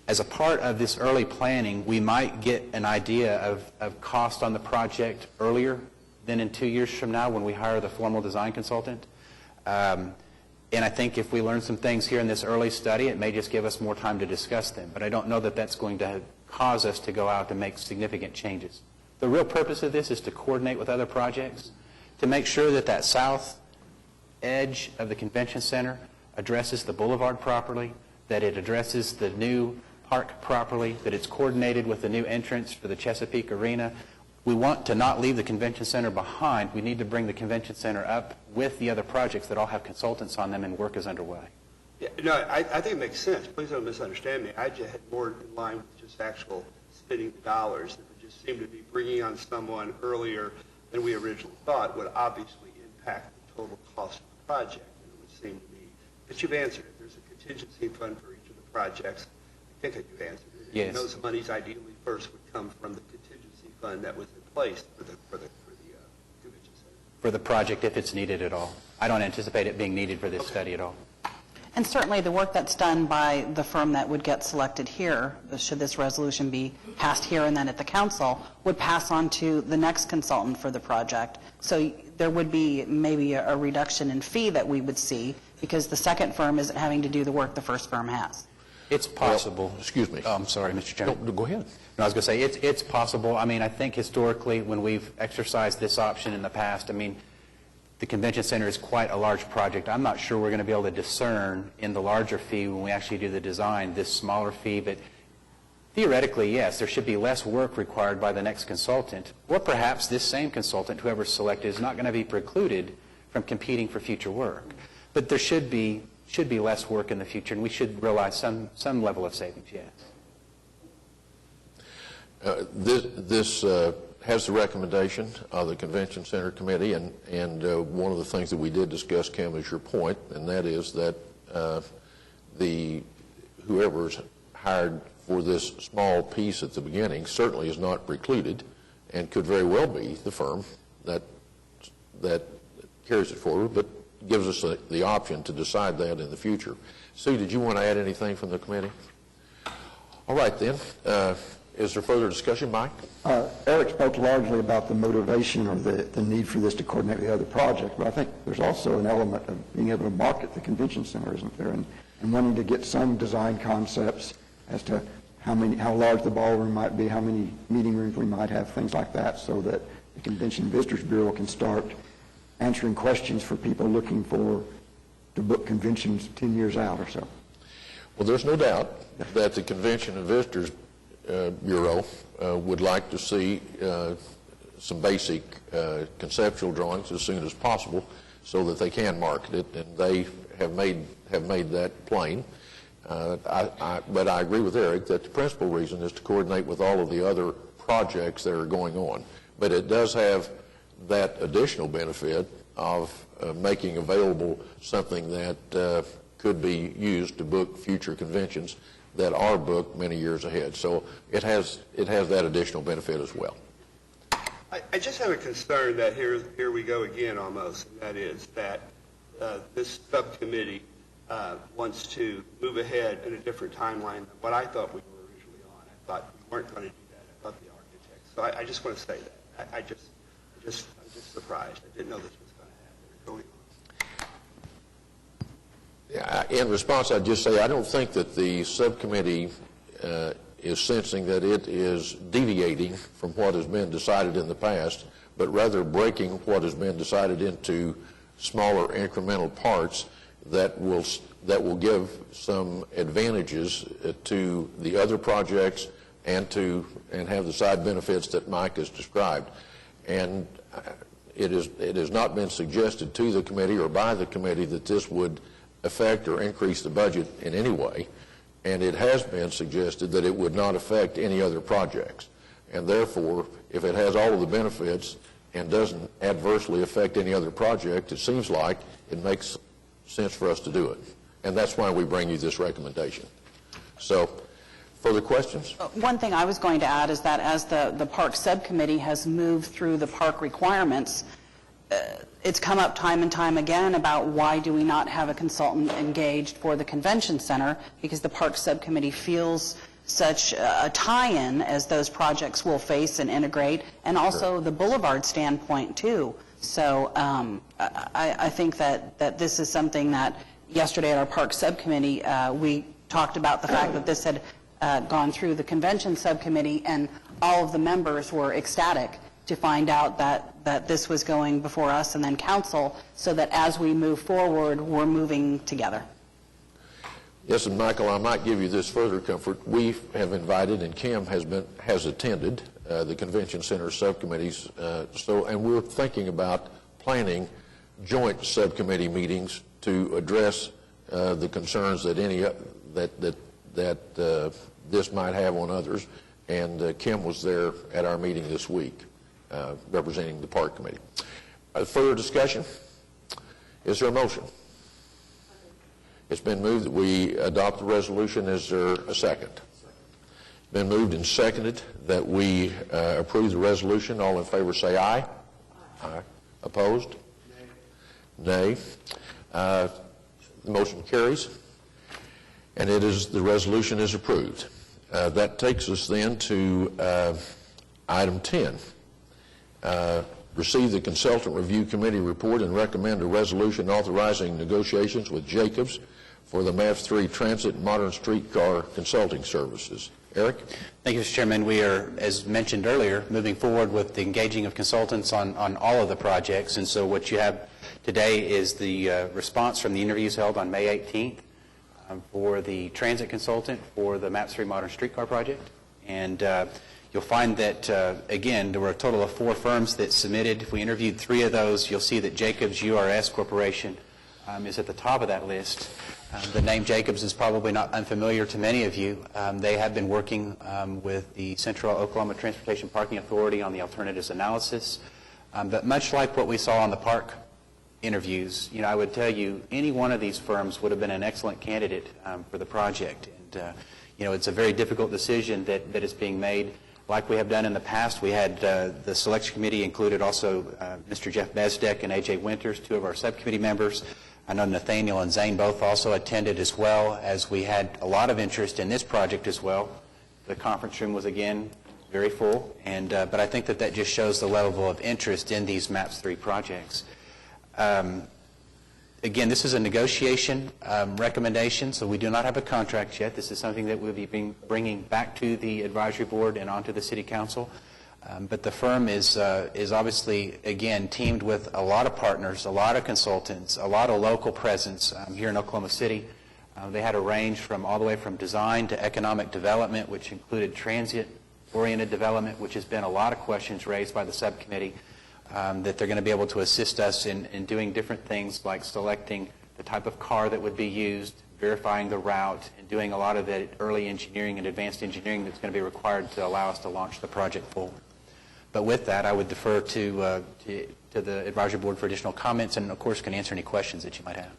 As a part of this early planning, we might get an idea of cost on the project earlier than in 2 years from now when we hire the formal design consultant. And I think if we learn some things here in this early study, it may just give us more time to discuss them. But I don't know that that's going to cause us to go out and make significant changes. The real purpose of this is to coordinate with other projects, to make sure that that south edge of the convention center addresses the boulevard properly, that it addresses the new park properly, that it's coordinated with the new entrance for the Chesapeake Arena. We want to not leave the convention center behind. We need to bring the convention center up with the other projects that all have consultants on them and work is underway. Yeah, no, I think it makes sense. Please don't misunderstand me. I just had more in line with just actual spending the dollars. It would just seem to be bringing on someone earlier than we originally thought would obviously impact the total cost of the project. And it would seem to me that you've answered it. There's a contingency fund for each of the projects. I think that you've answered it. Yes. And those monies ideally first would come from the contingency fund that was in place for the convention center. For the project, if it's needed at all. I don't anticipate it being needed for this study at all. And certainly the work that's done by the firm that would get selected here, should this resolution be passed here and then at the council, would pass on to the next consultant for the project. So there would be maybe a reduction in fee that we would see because the second firm isn't having to do the work the first firm has. It's possible. Well, excuse me. Oh, I'm sorry, Mr. Chairman. No, go ahead. No, I was going to say, it's possible. I mean, I think historically when we've exercised this option in the past, I mean, the convention center is quite a large project. I'm not sure we're going to be able to discern in the larger fee when we actually do the design this smaller fee, but theoretically, yes, there should be less work required by the next consultant, or perhaps this same consultant, whoever's selected, is not going to be precluded from competing for future work. But there should be less work in the future, and we should realize some level of savings, yes. This has the recommendation of the Convention Center Committee, and one of the things that we did discuss, Kim, is your point, and that is that whoever's hired for this small piece at the beginning certainly is not precluded and could very well be the firm that carries it forward, but gives us the option to decide that in the future. Sue, did you want to add anything from the committee? All right, then. Is there further discussion, Mike? Eric spoke largely about the motivation or the need for this to coordinate with the other project, but I think there's also an element of being able to market the convention center, isn't there, and wanting to get some design concepts as to how large the ballroom might be, how many meeting rooms we might have, things like that, so that the Convention Visitors Bureau can start answering questions for people looking to book conventions 10 years out or so. Well, there's no doubt that the Convention and Visitors Bureau would like to see some basic conceptual drawings as soon as possible so that they can market it, and they have made that plain. But I agree with Eric that the principal reason is to coordinate with all of the other projects that are going on. But it does have that additional benefit of making available something that could be used to book future conventions that are booked many years ahead. So it has that additional benefit as well. I just have a concern that here we go again almost, and that is that this subcommittee wants to move ahead in a different timeline than what I thought we were originally on. I thought we weren't going to do that. I thought the architects. So I just want to say that. I'm just surprised. I didn't know this was going to happen or going on. In response, I'd just say I don't think that the subcommittee is sensing that it is deviating from what has been decided in the past, but rather breaking what has been decided into smaller incremental parts that will give some advantages to the other projects and have the side benefits that Mike has described. And it has not been suggested to the committee or by the committee that this would affect or increase the budget in any way, and it has been suggested that it would not affect any other projects. And therefore, if it has all of the benefits and doesn't adversely affect any other project, it seems like it makes sense for us to do it. And that's why we bring you this recommendation. So, further questions? One thing I was going to add is that as the Park Subcommittee has moved through the park requirements, it's come up time and time again about why do we not have a consultant engaged for the convention center, because the Park Subcommittee feels such a tie-in as those projects will face and integrate, and also the boulevard standpoint too. So I think that this is something that yesterday at our Park Subcommittee, we talked about the fact that this had gone through the convention subcommittee, and all of the members were ecstatic to find out that this was going before us and then council, so that as we move forward, we're moving together. Yes, and Michael, I might give you this further comfort. We have invited, and Kim has attended the convention center subcommittees. And we're thinking about planning joint subcommittee meetings to address the concerns that this might have on others. And Kim was there at our meeting this week, representing the Park Committee. Further discussion? Is there a motion? It's been moved that we adopt the resolution. Is there a second? It's been moved and seconded that we approve the resolution. All in favor say aye. Aye. Opposed? Nay. The motion carries, and the resolution is approved. That takes us then to item 10. Receive the Consultant Review Committee report and recommend a resolution authorizing negotiations with Jacobs for the MAPS-3 Transit Modern Streetcar Consulting Services. Eric? Thank you, Mr. Chairman. We are, as mentioned earlier, moving forward with the engaging of consultants on all of the projects. And so what you have today is the response from the interviews held on May 18th for the transit consultant for the MAPS-3 Modern Streetcar project. And you'll find that, again, there were a total of 4 firms that submitted. If we interviewed 3 of those, you'll see that Jacobs URS Corporation is at the top of that list. The name Jacobs is probably not unfamiliar to many of you. They have been working with the Central Oklahoma Transportation Parking Authority on the alternatives analysis. But much like what we saw on the park interviews, I would tell you any one of these firms would have been an excellent candidate for the project. And it's a very difficult decision that is being made. Like we have done in the past, we had the selection committee included also Mr. Jeff Bezdek and A.J. Winters, 2 of our subcommittee members. I know Nathaniel and Zane both also attended, as well as we had a lot of interest in this project as well. The conference room was, again, very full, but I think that just shows the level of interest in these MAPS-3 projects. Again, this is a negotiation recommendation, so we do not have a contract yet. This is something that we'll be bringing back to the advisory board and onto the city council. But the firm is obviously, again, teamed with a lot of partners, a lot of consultants, a lot of local presence here in Oklahoma City. They had a range from all the way from design to economic development, which included transit-oriented development, which has been a lot of questions raised by the subcommittee, that they're going to be able to assist us in doing different things like selecting the type of car that would be used, verifying the route, and doing a lot of the early engineering and advanced engineering that's going to be required to allow us to launch the project forward. But with that, I would defer to the advisory board for additional comments, and of course can answer any questions that you might have.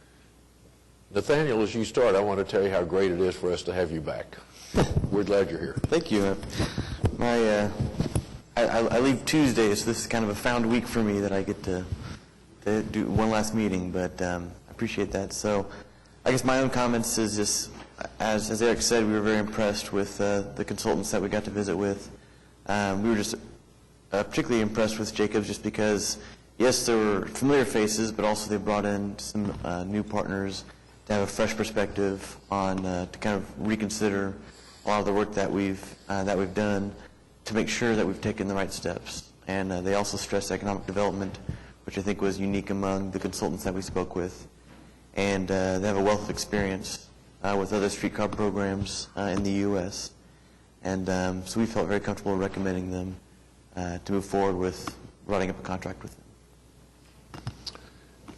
Nathaniel, as you start, I want to tell you how great it is for us to have you back. We're glad you're here. Thank you. I leave Tuesday, so this is kind of a found week for me that I get to do one last meeting, but I appreciate that. So I guess my own comments is just, as Eric said, we were very impressed with the consultants that we got to visit with. We were just particularly impressed with Jacobs just because, yes, there were familiar faces, but also they brought in some new partners to have a fresh perspective on, to kind of reconsider a lot of the work that we've done to make sure that we've taken the right steps. And they also stressed economic development, which I think was unique among the consultants that we spoke with. And they have a wealth of experience with other streetcar programs in the U.S. And so we felt very comfortable recommending them to move forward with writing up a contract with them.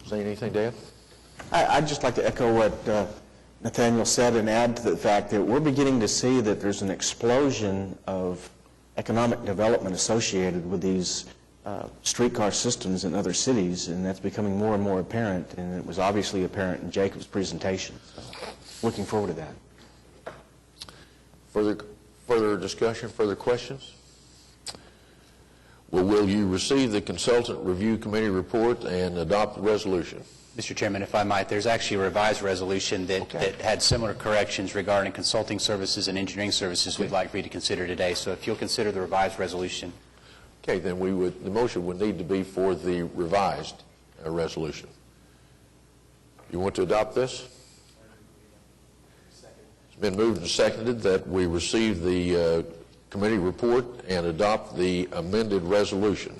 Say anything, Dan? I'd just like to echo what Nathaniel said and add to the fact that we're beginning to see that there's an explosion of economic development associated with these streetcar systems in other cities, and that's becoming more and more apparent, and it was obviously apparent in Jacob's presentation. So, looking forward to that. Further discussion, further questions? Well, will you receive the Consultant Review Committee report and adopt the resolution? Mr. Chairman, if I might, there's actually a revised resolution that had similar corrections regarding consulting services and engineering services we'd like for you to consider today. So if you'll consider the revised resolution. Okay, then the motion would need to be for the revised resolution. You want to adopt this? It's been moved and seconded that we receive the committee report and adopt the amended resolution.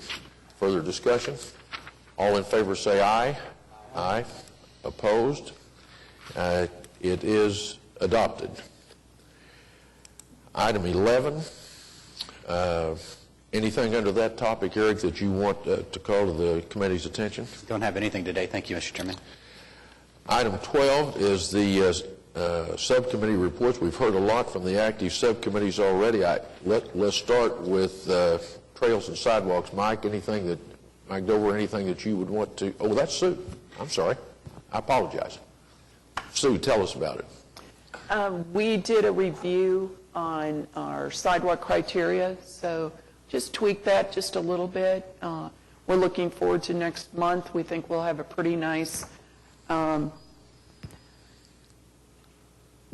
Further discussion? All in favor say aye. Aye. Opposed? It is adopted. Item 11. Anything under that topic, Eric, that you want to call to the committee's attention? Don't have anything today. Thank you, Mr. Chairman. Item 12 is the subcommittee reports. We've heard a lot from the active subcommittees already. Let's start with trails and sidewalks. Mike Dover, anything that you would want to? Oh, that's Sue. I'm sorry. I apologize. Sue, tell us about it. We did a review on our sidewalk criteria, so just tweak that just a little bit. We're looking forward to next month. We think we'll have a pretty nice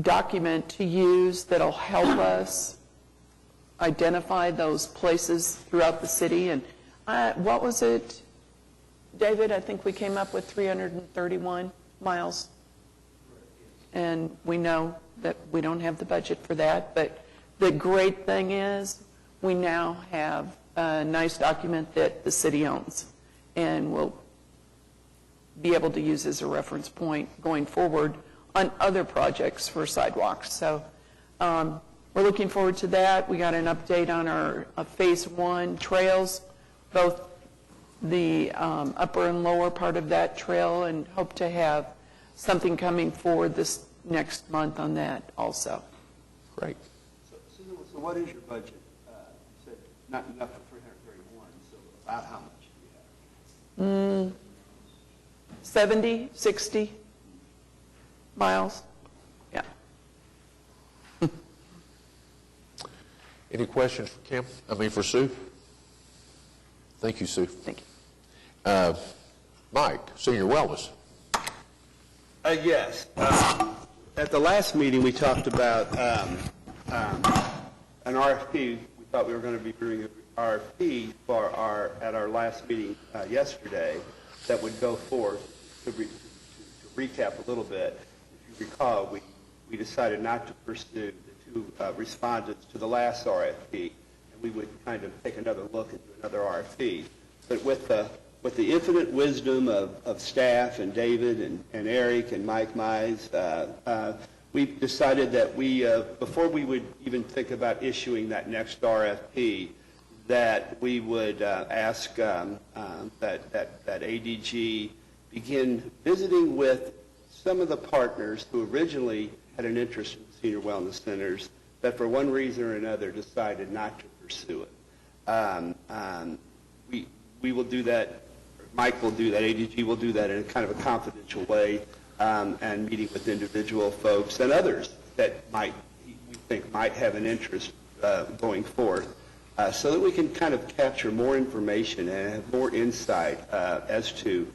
document to use that'll help us identify those places throughout the city. And what was it, David? I think we came up with 331 miles. And we know that we don't have the budget for that, but the great thing is we now have a nice document that the city owns and will be able to use as a reference point going forward on other projects for sidewalks. So we're looking forward to that. We got an update on our Phase 1 trails, both the upper and lower part of that trail, and hope to have something coming forward this next month on that also. Great. So what is your budget? You said not enough for 331, so about how much do you have? 70, 60 miles. Yeah. Any questions for Sue? Thank you, Sue. Thank you. Mike, Senior Wellness. Yes. At the last meeting, we talked about an RFP. We thought we were going to be doing an RFP at our last meeting yesterday that would go forth. To recap a little bit, if you recall, we decided not to pursue the two respondents to the last RFP, and we would kind of take another look into another RFP. But with the infinite wisdom of staff and David and Eric and Mike Mize, we decided that before we would even think about issuing that next RFP, that we would ask that ADG begin visiting with some of the partners who originally had an interest in senior wellness centers that for one reason or another decided not to pursue it. We will do that, Mike will do that, ADG will do that in a kind of a confidential way, and meeting with individual folks and others that we think might have an interest going forth, so that we can kind of capture more information and have more insight as to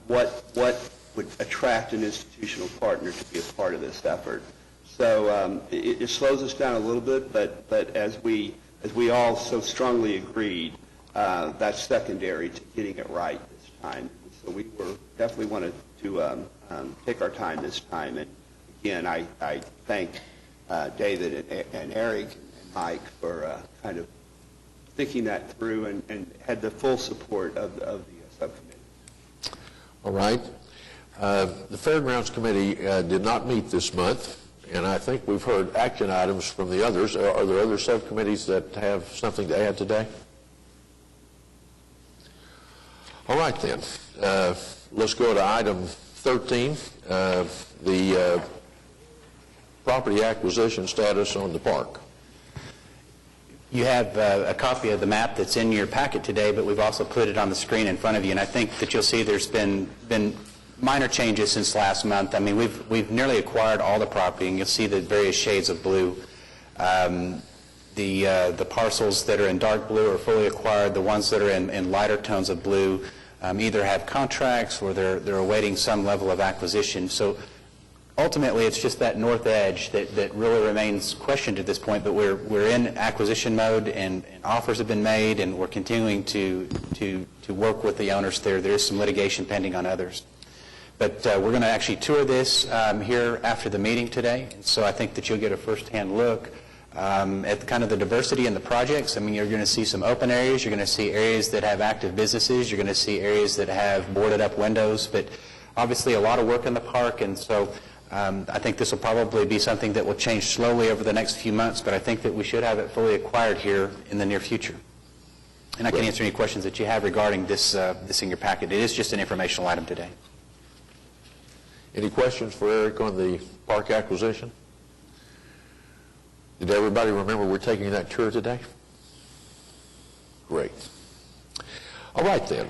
what would attract an institutional partner to be a part of this effort. So it slows us down a little bit, but as we all so strongly agreed, that's secondary to getting it right this time. So we definitely wanted to take our time this time. And again, I thank David and Eric and Mike for kind of thinking that through and had the full support of the subcommittee. All right. The Fairgrounds Committee did not meet this month, and I think we've heard action items from the others. Are there other subcommittees that have something to add today? All right, then. Let's go to item 13, the property acquisition status on the park. You have a copy of the map that's in your packet today, but we've also put it on the screen in front of you, and I think that you'll see there's been minor changes since last month. I mean, we've nearly acquired all the property, and you'll see the various shades of blue. The parcels that are in dark blue are fully acquired. The ones that are in lighter tones of blue either have contracts or they're awaiting some level of acquisition. So ultimately, it's just that north edge that really remains questioned at this point, but we're in acquisition mode, and offers have been made, and we're continuing to work with the owners there. There is some litigation pending on others. But we're going to actually tour this here after the meeting today, and so I think that you'll get a first-hand look at kind of the diversity in the projects. I mean, you're going to see some open areas, you're going to see areas that have active businesses, you're going to see areas that have boarded-up windows, but obviously a lot of work in the park, and so I think this will probably be something that will change slowly over the next few months, but I think that we should have it fully acquired here in the near future. And I can answer any questions that you have regarding this in your packet. It is just an informational item today. Any questions for Eric on the park acquisition? Did everybody remember we're taking that tour today? Great. All right, then.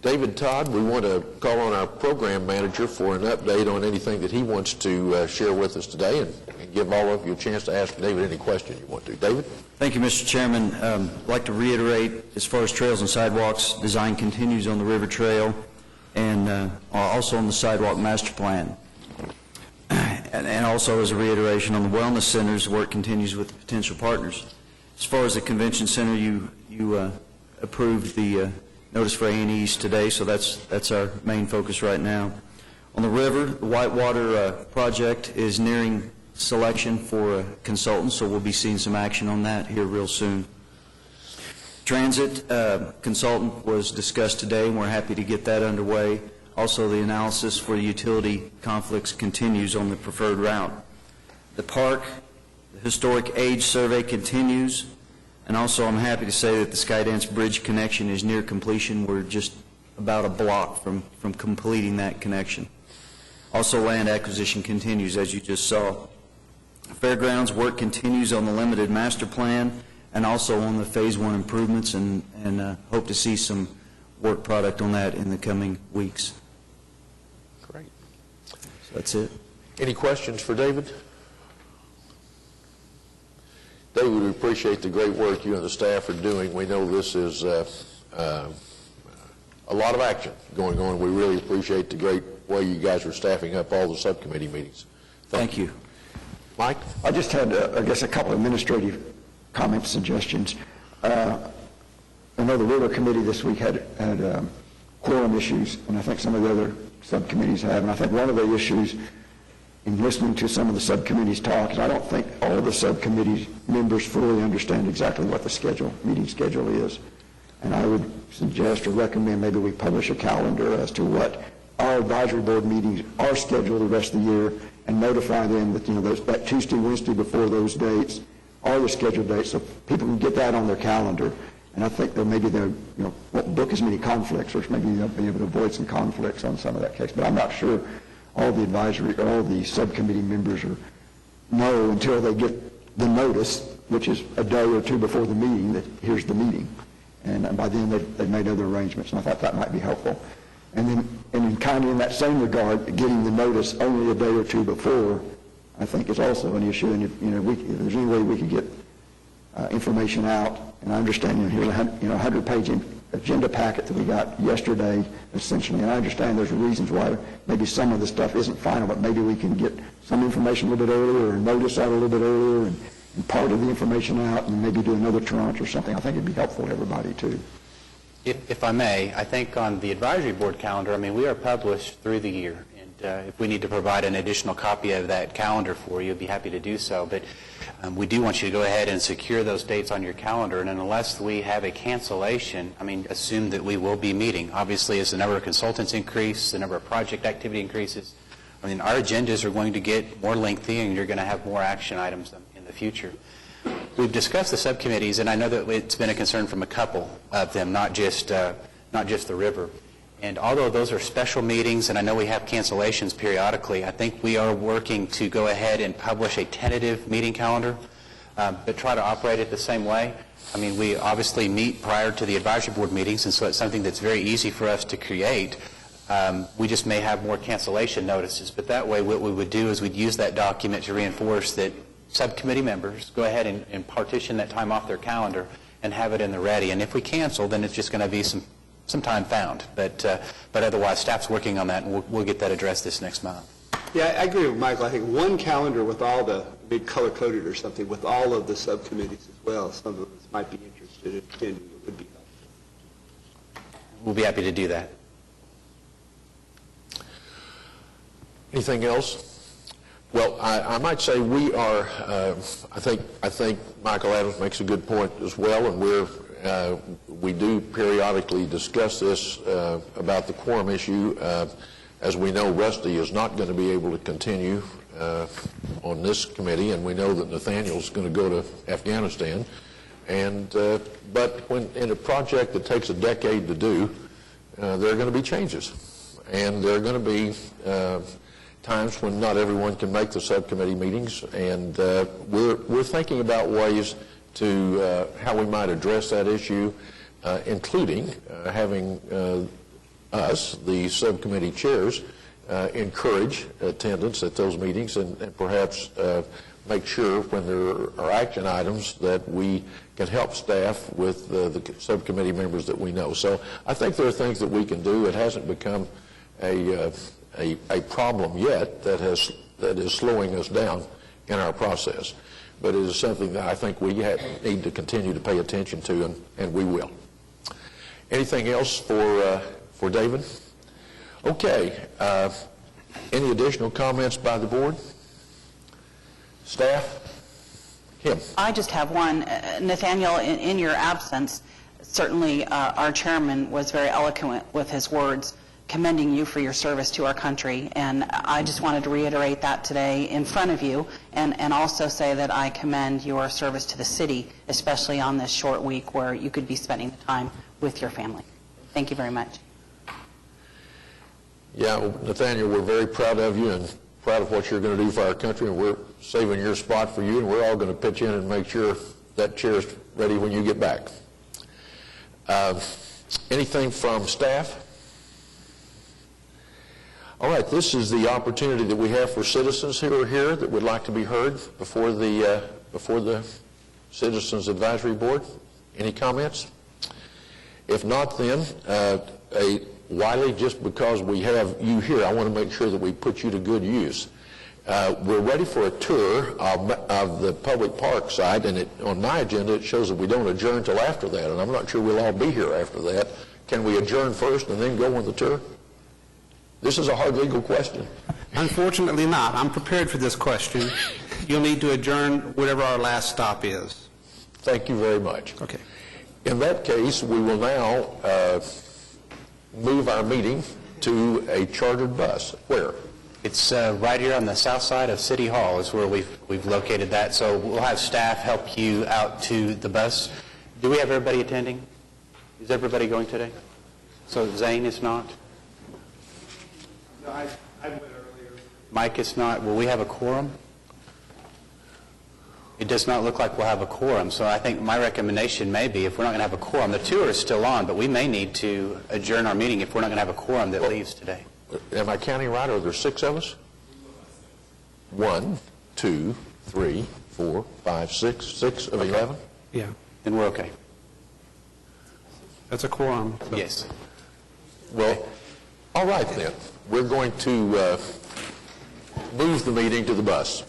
David Todd, we want to call on our program manager for an update on anything that he wants to share with us today, and give all of you a chance to ask David any question you want to. David? Thank you, Mr. Chairman. I'd like to reiterate, as far as trails and sidewalks, design continues on the River Trail and also on the sidewalk master plan. And also as a reiteration on the wellness centers, work continues with potential partners. As far as the convention center, you approved the notice for A&Es today, so that's our main focus right now. On the river, the Whitewater project is nearing selection for a consultant, so we'll be seeing some action on that here real soon. Transit consultant was discussed today, and we're happy to get that underway. Also, the analysis for the utility conflicts continues on the preferred route. The park, the historic age survey continues, and also I'm happy to say that the Skydance Bridge connection is near completion. We're just about a block from completing that connection. Also, land acquisition continues, as you just saw. Fairgrounds work continues on the limited master plan and also on the Phase 1 improvements, and hope to see some work product on that in the coming weeks. Great. So that's it. Any questions for David? David, we appreciate the great work you and the staff are doing. We know this is a lot of action going on. We really appreciate the great way you guys are staffing up all the subcommittee meetings. Thank you. Mike? I just had, I guess, a couple of administrative comments, suggestions. I know the River Committee this week had quorum issues, and I think some of the other subcommittees have. And I think one of the issues in listening to some of the subcommittees talk is I don't think all of the subcommittee members fully understand exactly what the meeting schedule is. And I would suggest or recommend maybe we publish a calendar as to what our advisory board meetings are scheduled the rest of the year, and notify them that, that Tuesday, Wednesday before those dates are the scheduled dates, so people can get that on their calendar. And I think that maybe they won't book as many conflicts, or maybe they'll be able to avoid some conflicts on some of that case. But I'm not sure all the subcommittee members know until they get the notice, which is a day or two before the meeting, that here's the meeting. And by then they've made other arrangements, and I thought that might be helpful. And then kind of in that same regard, getting the notice only a day or two before, I think, is also an issue. And if there's any way we could get information out, and I understand here's a 100-page agenda packet that we got yesterday, essentially, and I understand there's reasons why maybe some of the stuff isn't final, but maybe we can get some information a little bit earlier, or notice out a little bit earlier, and part of the information out, and maybe do another tranche or something. I think it'd be helpful to everybody, too. If I may, I think on the advisory board calendar, I mean, we are published through the year, and if we need to provide an additional copy of that calendar for you, I'd be happy to do so. But we do want you to go ahead and secure those dates on your calendar, and unless we have a cancellation, I mean, assume that we will be meeting. Obviously, as the number of consultants increase, the number of project activity increases, I mean, our agendas are going to get more lengthy, and you're going to have more action items in the future. We've discussed the subcommittees, and I know that it's been a concern from a couple of them, not just not just the river. And although those are special meetings, and I know we have cancellations periodically, I think we are working to go ahead and publish a tentative meeting calendar, but try to operate it the same way. I mean, we obviously meet prior to the advisory board meetings, and so it's something that's very easy for us to create. We just may have more cancellation notices, but that way what we would do is we'd use that document to reinforce that subcommittee members go ahead and partition that time off their calendar and have it in the ready. And if we cancel, then it's just going to be some time found. But otherwise, staff's working on that, and we'll get that addressed this next month. Yeah, I agree with Michael. I think one calendar with all the, maybe color-coded or something, with all of the subcommittees as well. Some of us might be interested in attending. It would be helpful. We'll be happy to do that. Anything else? Well, I might say we are, I think Michael Adams makes a good point as well, and we do periodically discuss this about the quorum issue. As we know, Rusty is not going to be able to continue on this committee, and we know that Nathaniel's going to go to Afghanistan. But when in a project that takes a decade to do, there are going to be changes, and there are going to be times when not everyone can make the subcommittee meetings, and we're thinking about ways to how we might address that issue, including having us, the subcommittee chairs, encourage attendance at those meetings, and perhaps make sure when there are action items that we can help staff with the subcommittee members that we know. So I think there are things that we can do. It hasn't become a problem yet that is slowing us down in our process, but it is something that I think we need to continue to pay attention to, and we will. Anything else for David? Okay. Any additional comments by the board? Staff? Kim? I just have one. Nathaniel, in your absence, certainly our chairman was very eloquent with his words, commending you for your service to our country, and I just wanted to reiterate that today in front of you, and also say that I commend your service to the city, especially on this short week where you could be spending the time with your family. Thank you very much. Yeah, well, Nathaniel, we're very proud of you and proud of what you're going to do for our country, and we're saving your spot for you, and we're all going to pitch in and make sure that chair is ready when you get back. Anything from staff? All right, this is the opportunity that we have for citizens who are here that would like to be heard before the Citizens Advisory Board. Any comments? If not, then, Wiley, just because we have you here, I want to make sure that we put you to good use. We're ready for a tour of the public park site, and on my agenda it shows that we don't adjourn till after that, and I'm not sure we'll all be here after that. Can we adjourn first and then go on the tour? This is a hard legal question. Unfortunately not. I'm prepared for this question. You'll need to adjourn whatever our last stop is. Thank you very much. Okay. In that case, we will now move our meeting to a chartered bus. Where? It's right here on the south side of City Hall is where we've located that. So we'll have staff help you out to the bus. Do we have everybody attending? Is everybody going today? So Zane is not? No, I went earlier. Mike is not. Will we have a quorum? It does not look like we'll have a quorum, so I think my recommendation may be, if we're not going to have a quorum, the tour is still on, but we may need to adjourn our meeting if we're not going to have a quorum that leaves today. Am I counting right? Are there 6 of us? 1, 2, 3, 4, 5, 6. 6 of 11? Yeah, Then we're okay. that's a quorum. So. Yes. Well, all right then. We're going to move the meeting to the bus.